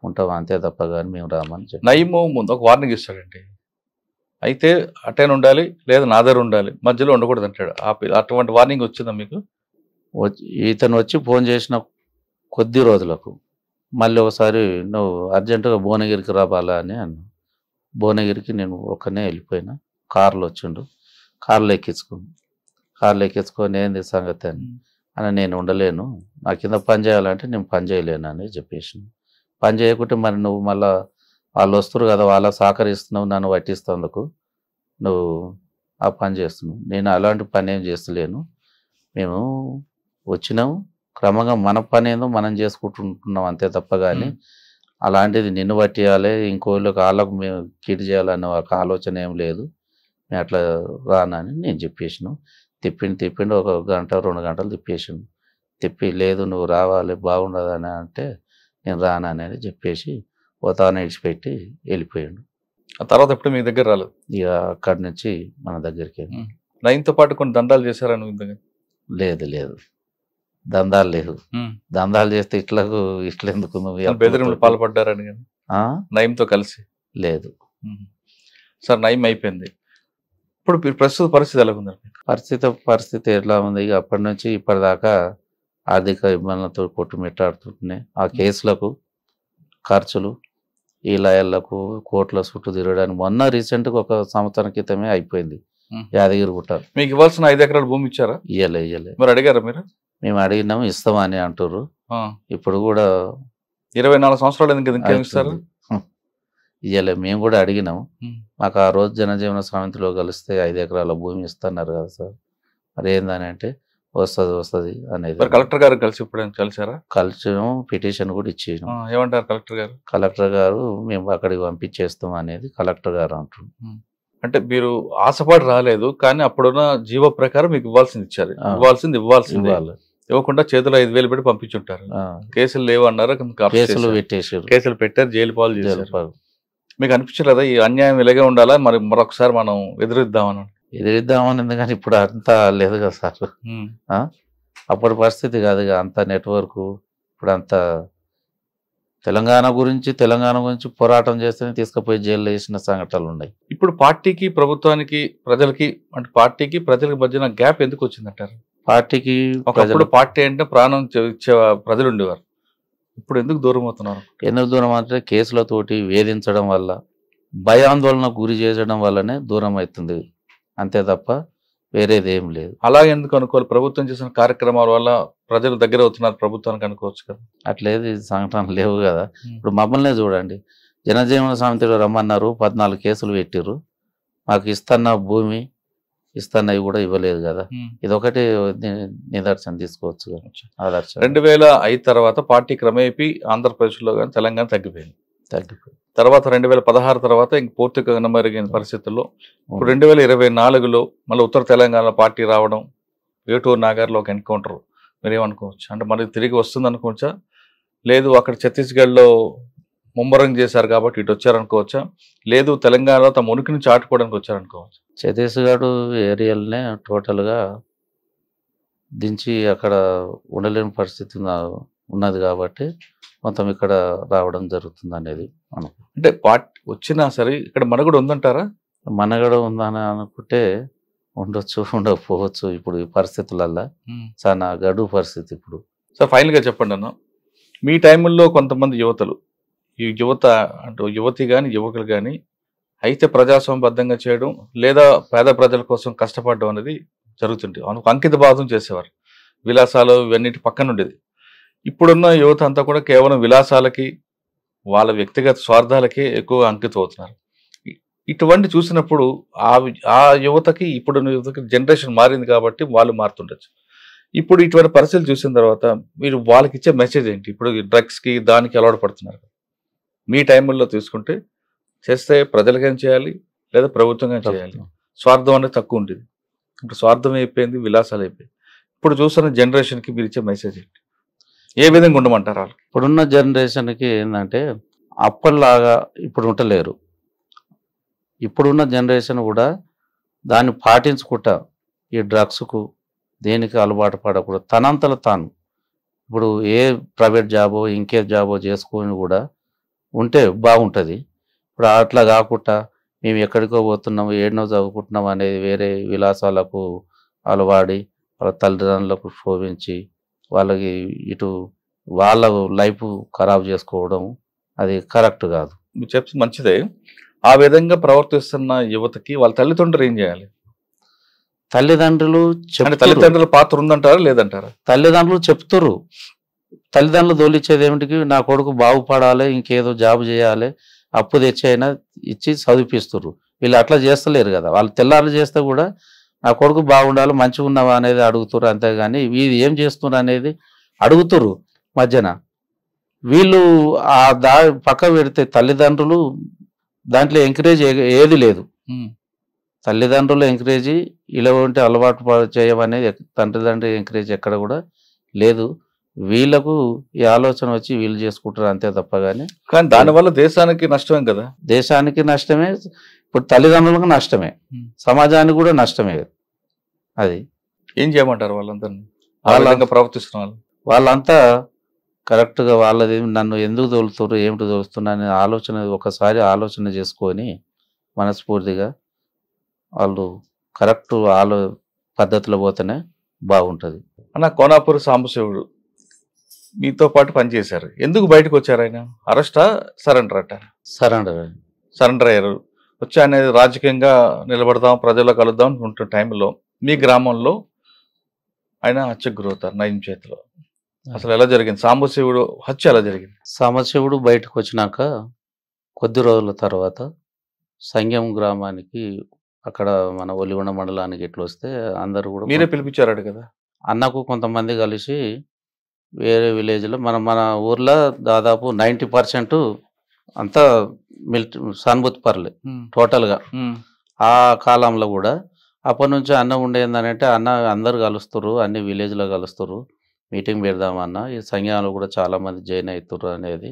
ఉంటాం అంతే తప్ప కానీ మేము రామని చెప్పి. నయము ముందు ఒక వార్నింగ్ ఇస్తాడండి, అయితే అటైన్ ఉండాలి లేదా నా దగ్గర ఉండాలి, మధ్యలో ఉండకూడదు అంటాడు. అటువంటి వార్నింగ్ వచ్చిందా మీకు? ఇతను వచ్చి ఫోన్ చేసిన కొద్ది రోజులకు మళ్ళీ ఒకసారి నువ్వు అర్జెంటుగా భువనగిరికి రావాలా అని అన్నా. భువనగిరికి నేను ఒక్కనే వెళ్ళిపోయినా, కార్లో వచ్చిండు, కార్లో ఎక్కించుకొని ఏంది సంగతి అని నేను ఉండలేను, నా కింద పని చేయాలంటే నేను పని చేయలేను అని చెప్పేసి. పని చేయకుంటే మరి నువ్వు మళ్ళీ వాళ్ళు వస్తారు కదా, వాళ్ళకి సహకరిస్తున్నావు, నన్ను పట్టిస్తేందుకు నువ్వు ఆ పని చేస్తున్నావు, నేను అలాంటి పని ఏం చేస్తలేను, మేము వచ్చినాము క్రమంగా మన పని ఏందో మనం చేసుకుంటుంటున్నాం అంతే తప్ప కానీ అలాంటిది నిన్ను పట్టియాలి ఇంకోళ్ళకి వాళ్ళకు మేము కీడు చేయాలనే ఒక ఆలోచన ఏం లేదు, నేను అట్లా రానని నేను చెప్పేసాను. తిప్పిండు ఒక గంట 2 గంటలు తిప్పి లేదు నువ్వు రావాలి బాగుండదని అంటే నేను రానని చెప్పేసి పోతాను ఇడిచిపెట్టి వెళ్ళిపోయాడు. ఆ తర్వాత ఎప్పుడు మీ దగ్గర రాలేదు? ఇక అక్కడి నుంచి మన దగ్గరికి. నయంతో పాటు కొన్ని దండాలు చేశారా నువ్వు? లేదు దందాలు లేవు. దందాలు చేస్తే ఇట్లా ఎందుకు నువ్వు బెదిరింపులు పాల్పడ్డారని నయంతో కలిసి? లేదు సార్, నయం అయిపోయింది, ఇప్పుడు ప్రస్తుత పరిస్థితి ఎలా ఉంది? పరిస్థితి ఎట్లా ఉంది? ఇక అప్పటి నుంచి ఇప్పటిదాకా ఆర్థిక ఇబ్బందులతో కొట్టుమిట్టాడుతుంటున్నాయి. ఆ కేసులకు ఖర్చులు, ఈ లయర్లకు కోట్ల చుట్టూ తిరగడానికి మొన్న రీసెంట్గా 1 సంవత్సరం క్రితమే అయిపోయింది యాదగిరిగుట్ట. మీకు ఇవ్వాల్సిన 5 ఎకరాల భూమి ఇచ్చారా? ఇయ్యలే. మరి అడిగారా మీరు? మేము అడిగినాము, ఇస్తామని అంటారు. ఇప్పుడు కూడా 24 సంవత్సరాలు ఎందుకు ఇస్తారు? ఇయ్యలే. మేము కూడా అడిగినాము, మాకు ఆ రోజు జనజీవన సమితిలో కలిస్తే 5 ఎకరాల భూమి ఇస్తున్నారు కదా సార్, మరి ఏందని అంటే వస్తుంది అనేది. కలెక్టర్ గారు కలిసి ఇప్పుడు కలిసారా? కలిసాము, పిటిషన్ కూడా ఇచ్చేసాం. ఏమంటారు కలెక్టర్ గారు? కలెక్టర్ గారు మేము అక్కడికి పంపించేస్తాం అనేది కలెక్టర్ గారు అంటున్నారు. అంటే మీరు ఆశపడి రాలేదు, కానీ అప్పుడున్న జీవో ప్రకారం మీకు ఇవ్వాల్సింది ఇచ్చారు. ఇవ్వాల్సింది ఇవ్వకుండా చేతిలో 5,000 పెట్టి పంపించుంటారు. కేసులు లేవు అన్నారు, కేసులు పెట్టారు, జైలు పాలు చేశారు. మీకు అనిపించలేదా ఈ అన్యాయం ఇలాగే ఉండాలా, మరి మరొకసారి మనం ఎదురిద్దామని కానీ ఇప్పుడు అంతా లేదు కదా సార్, అప్పటి పరిస్థితి కాదు అంత నెట్వర్క్. ఇప్పుడు అంతా తెలంగాణ గురించి పోరాటం చేస్తేనే తీసుకుపోయి జైల్లో వేసిన సంఘటనలు ఉన్నాయి. ఇప్పుడు పార్టీకి ప్రభుత్వానికి ప్రజలకి అంటే పార్టీకి ప్రజలకు మధ్యన గ్యాప్ ఎందుకు వచ్చిందంటారు? పార్టీకి ఒకప్పుడు పార్టీ అంటే ప్రాణం ఇచ్చే ప్రజలు ఉండేవారు, ఇప్పుడు ఎందుకు దూరం అవుతున్నారు? ఎందుకు దూరం అంటే కేసులతోటి వేధించడం వల్ల, భయాందోళన గురి చేయడం వల్లనే దూరం అవుతుంది అంతే తప్ప వేరేది ఏం లేదు. అలా ఎందుకు అనుకోవాలి? ప్రభుత్వం చేసిన కార్యక్రమాల వల్ల ప్రజలు దగ్గర అవుతున్నారు ప్రభుత్వానికి అనుకోవచ్చు కదా. అట్లేదు సంఘటనలు లేవు కదా. ఇప్పుడు మమ్మల్నే చూడండి, జనజీవన సమితిలో రమ్మన్నారు, 14 కేసులు పెట్టిర్రు, మాకు ఇస్తున్న భూమి ఇస్తున్నవి కూడా ఇవ్వలేదు కదా. ఇదొకటి నిదర్శనం తీసుకోవచ్చు కదా. 2005 తర్వాత పార్టీ క్రమేపీ ఆంధ్రప్రదేశ్లో కానీ తెలంగాణ తగ్గిపోయింది. తర్వాత 2016 తర్వాత ఇంక పూర్తిగా కనుమరుగైన పరిస్థితుల్లో ఇప్పుడు 2024లో మళ్ళీ ఉత్తర తెలంగాణ పార్టీ రావడం, ఏటూరు నాగార్లో ఒక ఎన్కౌంటర్, మీరేమనుకోవచ్చు? అంటే మనకి తిరిగి వస్తుంది అనుకోవచ్చా, లేదు అక్కడ ఛత్తీస్గఢ్లో ముమ్మరం చేశారు కాబట్టి ఇటు వచ్చారనుకోవచ్చా, లేదు తెలంగాణలో తమ ఉనికిని చాటుకోవడానికి వచ్చారనుకోవచ్చు? ఛత్తీస్గఢ్ ఏరియాలనే టోటల్గా దించి అక్కడ ఉండలేని పరిస్థితి ఉన్నది కాబట్టి మొత్తం ఇక్కడ రావడం జరుగుతుంది అనేది అంటే పార్టీ వచ్చినా సరే ఇక్కడ మనగడ ఉందంటారా? మనగడ ఉందని అనుకుంటే ఉండొచ్చు, ఉండకపోవచ్చు. ఇప్పుడు ఈ పరిస్థితులల్లో చాలా గడువు పరిస్థితి ఇప్పుడు. సార్, ఫైనల్గా చెప్పండి అన్న, మీ టైంలో కొంతమంది యువతలు, ఈ యువత అంటే యువతి కానీ యువకులు కానీ అయితే ప్రజాస్వామ్యబద్ధంగా చేయడం లేదా పేద ప్రజల కోసం కష్టపడడం అనేది జరుగుతుంది, అంకిత భావం చేసేవారు. విలాసాలు ఇవన్నిటి పక్కన ఉండేది. ఇప్పుడున్న యువత అంతా కూడా కేవలం విలాసాలకి, వాళ్ళ వ్యక్తిగత స్వార్థాలకే ఎక్కువ అంకితం అవుతున్నారు. ఇటువంటి చూసినప్పుడు ఆ యువతకి ఇప్పుడున్న యువతకి జనరేషన్ మారింది కాబట్టి వాళ్ళు మారుతుండొచ్చు. ఇప్పుడు ఇటువంటి పరిస్థితులు చూసిన తర్వాత మీరు వాళ్ళకి ఇచ్చే మెసేజ్ ఏంటి? ఇప్పుడు డ్రగ్స్కి దానికి అలవాటు పడుతున్నారు. మీ టైంలో తీసుకుంటే చేస్తే ప్రజలకైనా చేయాలి, లేదా ప్రభుత్వంగా చేయాలి. స్వార్థం అనేది తక్కువ ఉంటుంది. ఇప్పుడు స్వార్థం అయిపోయింది, విలాసాలు అయిపోయింది. ఇప్పుడు చూస్తున్న జనరేషన్కి మీరు ఇచ్చే మెసేజ్ ఏంటి? ఏ విధంగా ఉండమంటారు వాళ్ళు? ఇప్పుడున్న జనరేషన్కి ఏంటంటే అప్పటిలాగా ఇప్పుడు ఉండలేరు. ఇప్పుడున్న జనరేషన్ కూడా దాన్ని పాటించుకుంటా ఈ డ్రగ్స్కు దేనికి అలవాటు పడకూడదు. తనంతలో తాను ఇప్పుడు ఏ ప్రైవేట్ జాబో ఇంకే జాబో చేసుకొని కూడా ఉంటే బాగుంటుంది. ఇప్పుడు అట్లా కాకుండా మేము ఎక్కడికో పోతున్నాము, ఏడనో చదువుకుంటున్నాం అనేది వేరే విలాసాలకు అలవాడి వాళ్ళ తల్లిదండ్రులకు శోభించి వాళ్ళకి ఇటు వాళ్ళ లైఫ్ ఖరాబ్ చేసుకోవడం అది కరెక్ట్ కాదు. మీరు చెప్పి మంచిదే. ఆ విధంగా ప్రవర్తిస్తున్న యువతకి వాళ్ళ తల్లిదండ్రులు ఏం చేయాలి? తల్లిదండ్రుల పాత్ర ఉందంటారా లేదంటారా? తల్లిదండ్రులు చెప్తారు. తల్లిదండ్రులు దోలిచ్చేది ఏమిటికి, నా కొడుకు బాగుపడాలి, ఇంకేదో జాబ్ చేయాలి, అప్పు తెచ్చైనా ఇచ్చి చదివిపిస్తారు. వీళ్ళు అట్లా చేస్తలేరు కదా. వాళ్ళు తెల్లారు చేస్తే కూడా నా కొడుకు బాగుండాలి, మంచిగా ఉన్నావా అనేది అడుగుతారు. అంతేగాని వీళ్ళు ఏం చేస్తున్నారు అనేది అడుగుతారు మధ్యన. వీళ్ళు ఆ పక్క పెడితే తల్లిదండ్రులు దాంట్లో ఎంకరేజ్ ఏది లేదు. తల్లిదండ్రులు ఎంకరేజ్ ఇలా ఉంటే అలవాటు చేయమనేది తండ్రిదండ్రులు ఎంకరేజ్ ఎక్కడ కూడా లేదు. వీళ్ళకు ఈ ఆలోచన వచ్చి వీళ్ళు చేసుకుంటారు అంతే తప్ప. కానీ దానివల్ల దేశానికి నష్టమే కదా. దేశానికి నష్టమే, ఇప్పుడు తల్లిదండ్రులకు నష్టమే, సమాజానికి కూడా నష్టమే. అది ఏం చేయమంటారు వాళ్ళందరినీ ప్రవర్తిస్తున్న వాళ్ళంతా కరెక్ట్గా వాళ్ళది నన్ను ఎందుకు తోలుతున్నారు, ఏమిటి తోలుతున్నా అనే ఆలోచన ఒకసారి ఆలోచన చేసుకొని మనస్ఫూర్తిగా వాళ్ళు కరెక్ట్ పద్ధతిలో పోతేనే బాగుంటుంది. అన్న, కోనాపూర్ సాంబశివుడు మీతో పాటు పనిచేశారు. ఎందుకు బయటకు వచ్చారు ఆయన? అరెస్టా, సరెండర్ అంటారు? సరెండర్ అయ్యారు. వచ్చి అనేది రాజకీయంగా నిలబడదాం, ప్రజల్లో కలుద్దాం అనుకుంటున్న టైంలో మీ గ్రామంలో ఆయన హత్యకు గురవుతారు నయం చేతిలో. అసలు ఎలా జరిగింది? సాంబశివుడు హత్య ఎలా జరిగింది? సాంబశివుడు బయటకు వచ్చినాక కొద్ది రోజుల తర్వాత సంగం గ్రామానికి, అక్కడ మన ఒలిగొండ మండలానికి ఇట్లా వస్తే అందరూ కూడా మీరే పిలిపించారు కదా. అన్నకు కొంతమంది కలిసి వేరే విలేజ్లో మన ఊర్లో దాదాపు 90% అంతా సానుభూతి పర్లే టోటల్గా. ఆ కాలంలో కూడా అప్పటి నుంచి అన్న ఉండేందనంటే అన్న అందరు కలుస్తారు, అన్ని విలేజ్లో కలుస్తారు, మీటింగ్ పెడదామన్న, ఈ సంఘాలు కూడా చాలామంది జాయిన్ అవుతారు అనేది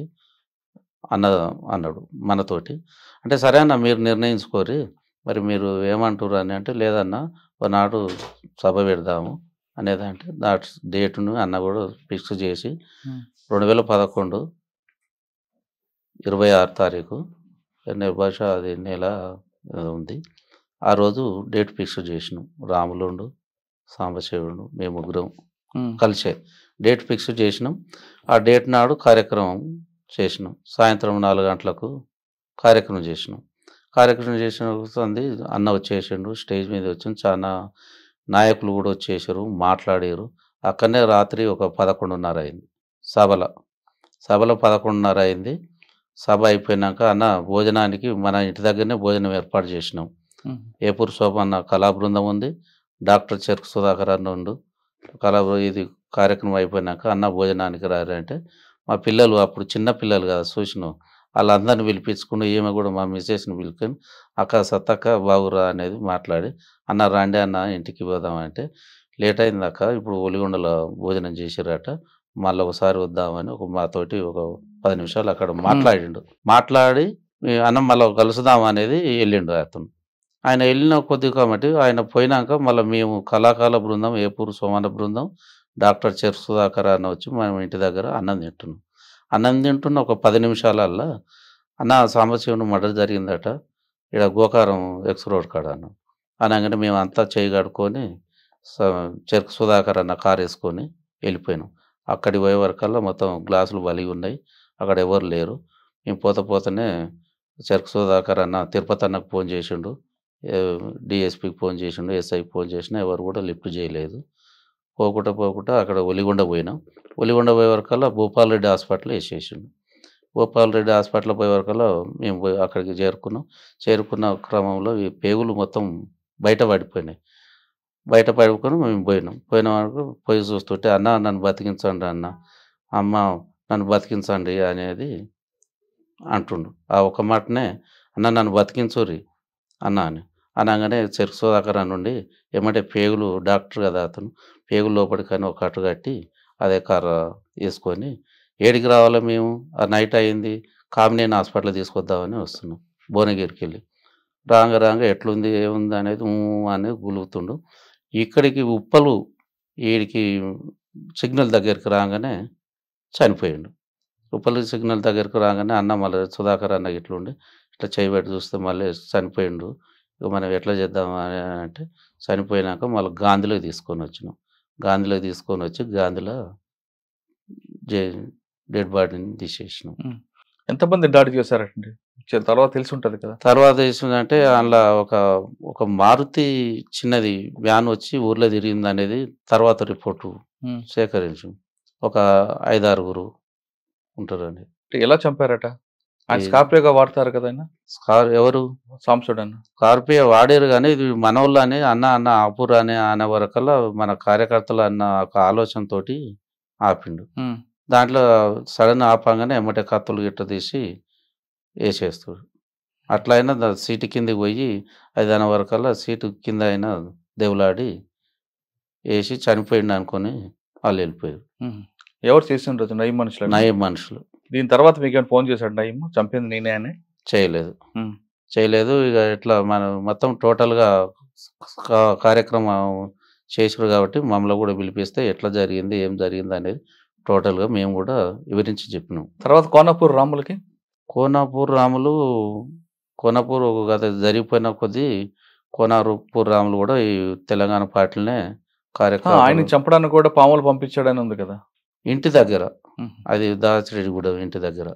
అన్నాడు మనతోటి. అంటే సరే అన్న మీరు నిర్ణయించుకోరి, మరి మీరు ఏమంటారు అని అంటే, లేదన్నా ఒకనాడు సభ పెడదాము అనేది. అంటే దాట్ డేటును అన్న కూడా ఫిక్స్ చేసి 2011 26 తారీఖు బహుశ అది నెల ఉంది. ఆ రోజు డేట్ ఫిక్స్ చేసినాం. రాములుండు, సాంబశివుడు, మేము ముగ్గురం కలిసే డేట్ ఫిక్స్ చేసినాం. ఆ డేట్ నాడు కార్యక్రమం చేసినాం. సాయంత్రం 4 గంటలకు కార్యక్రమం చేసినాం. కార్యక్రమం చేసిన అన్న వచ్చేసిండు, స్టేజ్ మీద వచ్చి చాలా నాయకులు కూడా వచ్చేసారు, మాట్లాడారు. అక్కడనే రాత్రి ఒక 11:30 అయింది. సభలో 11:30 అయింది. సభ అయిపోయినాక అన్న భోజనానికి మన ఇంటి దగ్గరనే భోజనం ఏర్పాటు చేసినాం. ఏపూర్ శోభ అన్న కళా బృందం ఉంది, డాక్టర్ చెరుకు సుధాకర్ అన్న ఉండు. ఇది కార్యక్రమం అయిపోయినాక అన్న భోజనానికి రారంటే మా పిల్లలు, అప్పుడు చిన్న పిల్లలు కదా చూసినాం, వాళ్ళందరిని పిలిపించుకుని ఈమె కూడా మా మిస్సెస్ని పిలుచుకొని అక్క సత్తక్క బాగురా అనేది మాట్లాడి, అన్న రాండి అన్న ఇంటికి పోదామంటే, లేట్ అయింది అక్క, ఇప్పుడు ఒలిగొండలో భోజనం చేసిరట, మళ్ళీ ఒకసారి వద్దామని మాతోటి ఒక 10 నిమిషాలు అక్కడ మాట్లాడి అన్న మళ్ళీ కలుసుదాం అనేది వెళ్ళిండు అతను. ఆయన వెళ్ళిన కొద్దిగా కాబట్టి ఆయన పోయినాక మళ్ళీ మేము కళాకాల బృందం, ఏపూరు సోమన్న బృందం, డాక్టర్ చెరుకు సుధాకర్ అన్న వచ్చి మనం ఇంటి దగ్గర అన్నం తింటున్న ఒక 10 నిమిషాలల్లా అన్న సాంబశివుని మర్డర్ జరిగిందట ఇక్కడ గోకారం ఎక్స్ రోడ్ కాడ అన్న అనగానే మేము అంతా చేయగడుకొని చెరుకు సుధాకర్ అన్న కారు వేసుకొని వెళ్ళిపోయినాం. అక్కడికి పోయే వరకల్లా మొత్తం గ్లాసులు బలిగి ఉన్నాయి, అక్కడ ఎవరు లేరు. మేము పోతేనే చెరుకు సుధాకర్ అన్న తిరుపతి అన్నకు ఫోన్ చేసిండు, డిఎస్పీకి ఫోన్ చేసిండు, ఎస్ఐకి ఫోన్ చేసినా ఎవరు కూడా లిఫ్ట్ చేయలేదు. పోకుండా అక్కడ ఒలిగొండ పోయినాం. ఒలిగొండ పోయే వరకల్లా భూపాల్ రెడ్డి హాస్పిటల్ వేసేసిండు. భూపాల్ రెడ్డి హాస్పిటల్ పోయే వరకల్లా మేము పోయి అక్కడికి చేరుకున్న క్రమంలో ఈ పేగులు మొత్తం బయట పడిపోయినాయి. బయట పడుకొని మేము పోయిన వరకు పోయి చూస్తుంటే అన్న నన్ను బతికించండి అన్న, అమ్మ నన్ను బతికించండి అనేది అంటుండు. ఆ ఒక్క మాటనే అన్న నన్ను బతికించుర్రి అన్న అని అనగానే చెరుకు సుధాకర్ నుండి ఏమంటే పేగులు డాక్టర్ కదా అతను, పేగులు లోపలికని ఒక కట్టు కట్టి అదే కర్ర వేసుకొని ఏడికి రావాలో మేము ఆ నైట్ అయింది కామినేని హాస్పిటల్ తీసుకొద్దామని వస్తున్నాం. భువనగిరికి వెళ్ళి రాంగ ఎట్లుంది ఏముంది అనేది అనేది గులుగుతుండు. ఇక్కడికి ఉప్పలు వీడికి సిగ్నల్ దగ్గరికి రాగానే చనిపోయిండు. ఉప్పలు సిగ్నల్ దగ్గరికి రాగానే అన్న మళ్ళీ సుధాకర్ అన్న ఇట్లుండి ఇట్లా చేయబెట్టి చూస్తే మళ్ళీ చనిపోయిండు, ఇక మనం ఎట్లా చేద్దాం అని అంటే చనిపోయినాక మళ్ళీ గాంధీలో తీసుకొని వచ్చినాం. గాంధీలో తీసుకొని వచ్చి గాంధీలో డెడ్ బాడీని తీసేసినాం. ఎంతమంది దాడి చేశారండి తర్వాత తెలిసి ఉంటుంది కదా? తర్వాత తెలిసిందంటే అందులో ఒక మారుతి చిన్నది వ్యాన్ వచ్చి ఊర్లో తిరిగింది అనేది తర్వాత రిపోర్టు సేకరించు. ఒక 5-6 ఉంటారండి. ఎలా చంపారట? స్కార్పియోగా వాడతారు కదా ఎవరు? సాంసుడు అన్న స్కార్పియో వాడారు కానీ ఇది మనోళ్ళు అని అన్న ఆపురా అని అనే వరకల్లా మన కార్యకర్తలు అన్న ఒక ఆలోచనతో ఆపిండు. దాంట్లో సడన్ ఆపంగానే ఎమ్మటే కత్తులు గిట్ట తీసి వేసేస్తాడు. అట్లా అయినా సీటు కిందకి పోయి 5 వరకల్లా సీటు కింద అయినా దేవులాడి వేసి చనిపోయిండు అనుకొని వాళ్ళు వెళ్ళిపోయారు. ఎవరు చేసిండ్రు? నయం మనుషులు. దీని తర్వాత మీకు ఫోన్ చేశాడు నయం చంపింది నేనే అని? చేయలేదు. ఇక ఇట్లా మనం మొత్తం టోటల్గా కార్యక్రమం చేసారు కాబట్టి మమ్మల్ని కూడా పిలిపిస్తే ఎట్లా జరిగింది ఏం జరిగింది అనేది టోటల్గా మేము కూడా వివరించి చెప్పినాం. తర్వాత కోనాపూర్ రాములు గత జరిగిపోయిన కొద్దీ కోనాపూర్ రాములు కూడా ఈ తెలంగాణ పార్టీలనే కార్యక్రమం ఆయన చంపడానికి కూడా పాములు పంపించాడని ఉంది కదా ఇంటి దగ్గర. అది దాచిరెడ్డిగూడెం ఇంటి దగ్గర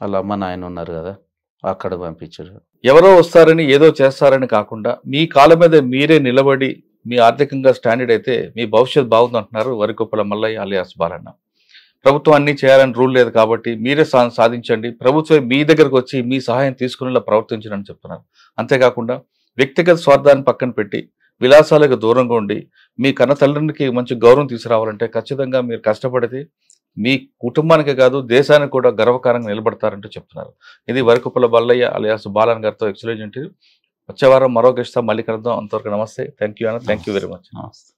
వాళ్ళ అమ్మ నాయన ఉన్నారు కదా, అక్కడ పంపించారు. ఎవరో వస్తారని ఏదో చేస్తారని కాకుండా మీ కాళ్ళ మీద మీరే నిలబడి మీ ఆర్థికంగా స్టాండర్డ్ అయితే మీ భవిష్యత్ బాగుంది అంటున్నారు వరికొప్పల మల్లయ్య అలియాస్ బాలన్న. ప్రభుత్వం అన్ని చేయాలని రూల్ లేదు కాబట్టి మీరే సాధించండి, ప్రభుత్వం మీ దగ్గరకు వచ్చి మీ సహాయం తీసుకునేలా ప్రవర్తించని చెప్తున్నారు. అంతేకాకుండా వ్యక్తిగత స్వార్థాన్ని పక్కన పెట్టి విలాసాలకు దూరంగా ఉండి మీ కన్న తల్లికి మంచి గౌరవం తీసుకురావాలంటే ఖచ్చితంగా మీరు కష్టపడితే మీ కుటుంబానికి కాదు దేశానికి కూడా గర్వకారంగా నిలబడతారంటూ చెప్తున్నారు. ఇది వరికొప్పల మల్లయ్య అలియాస్ బాలన్ గారితో ఎక్సలెంట్. వచ్చే వారం మరో గెస్ట్తో మళ్ళీ కలుద్దాం. అంతవరకు నమస్తే. థ్యాంక్ యూ అన్న. Thank you very much. నమస్తే.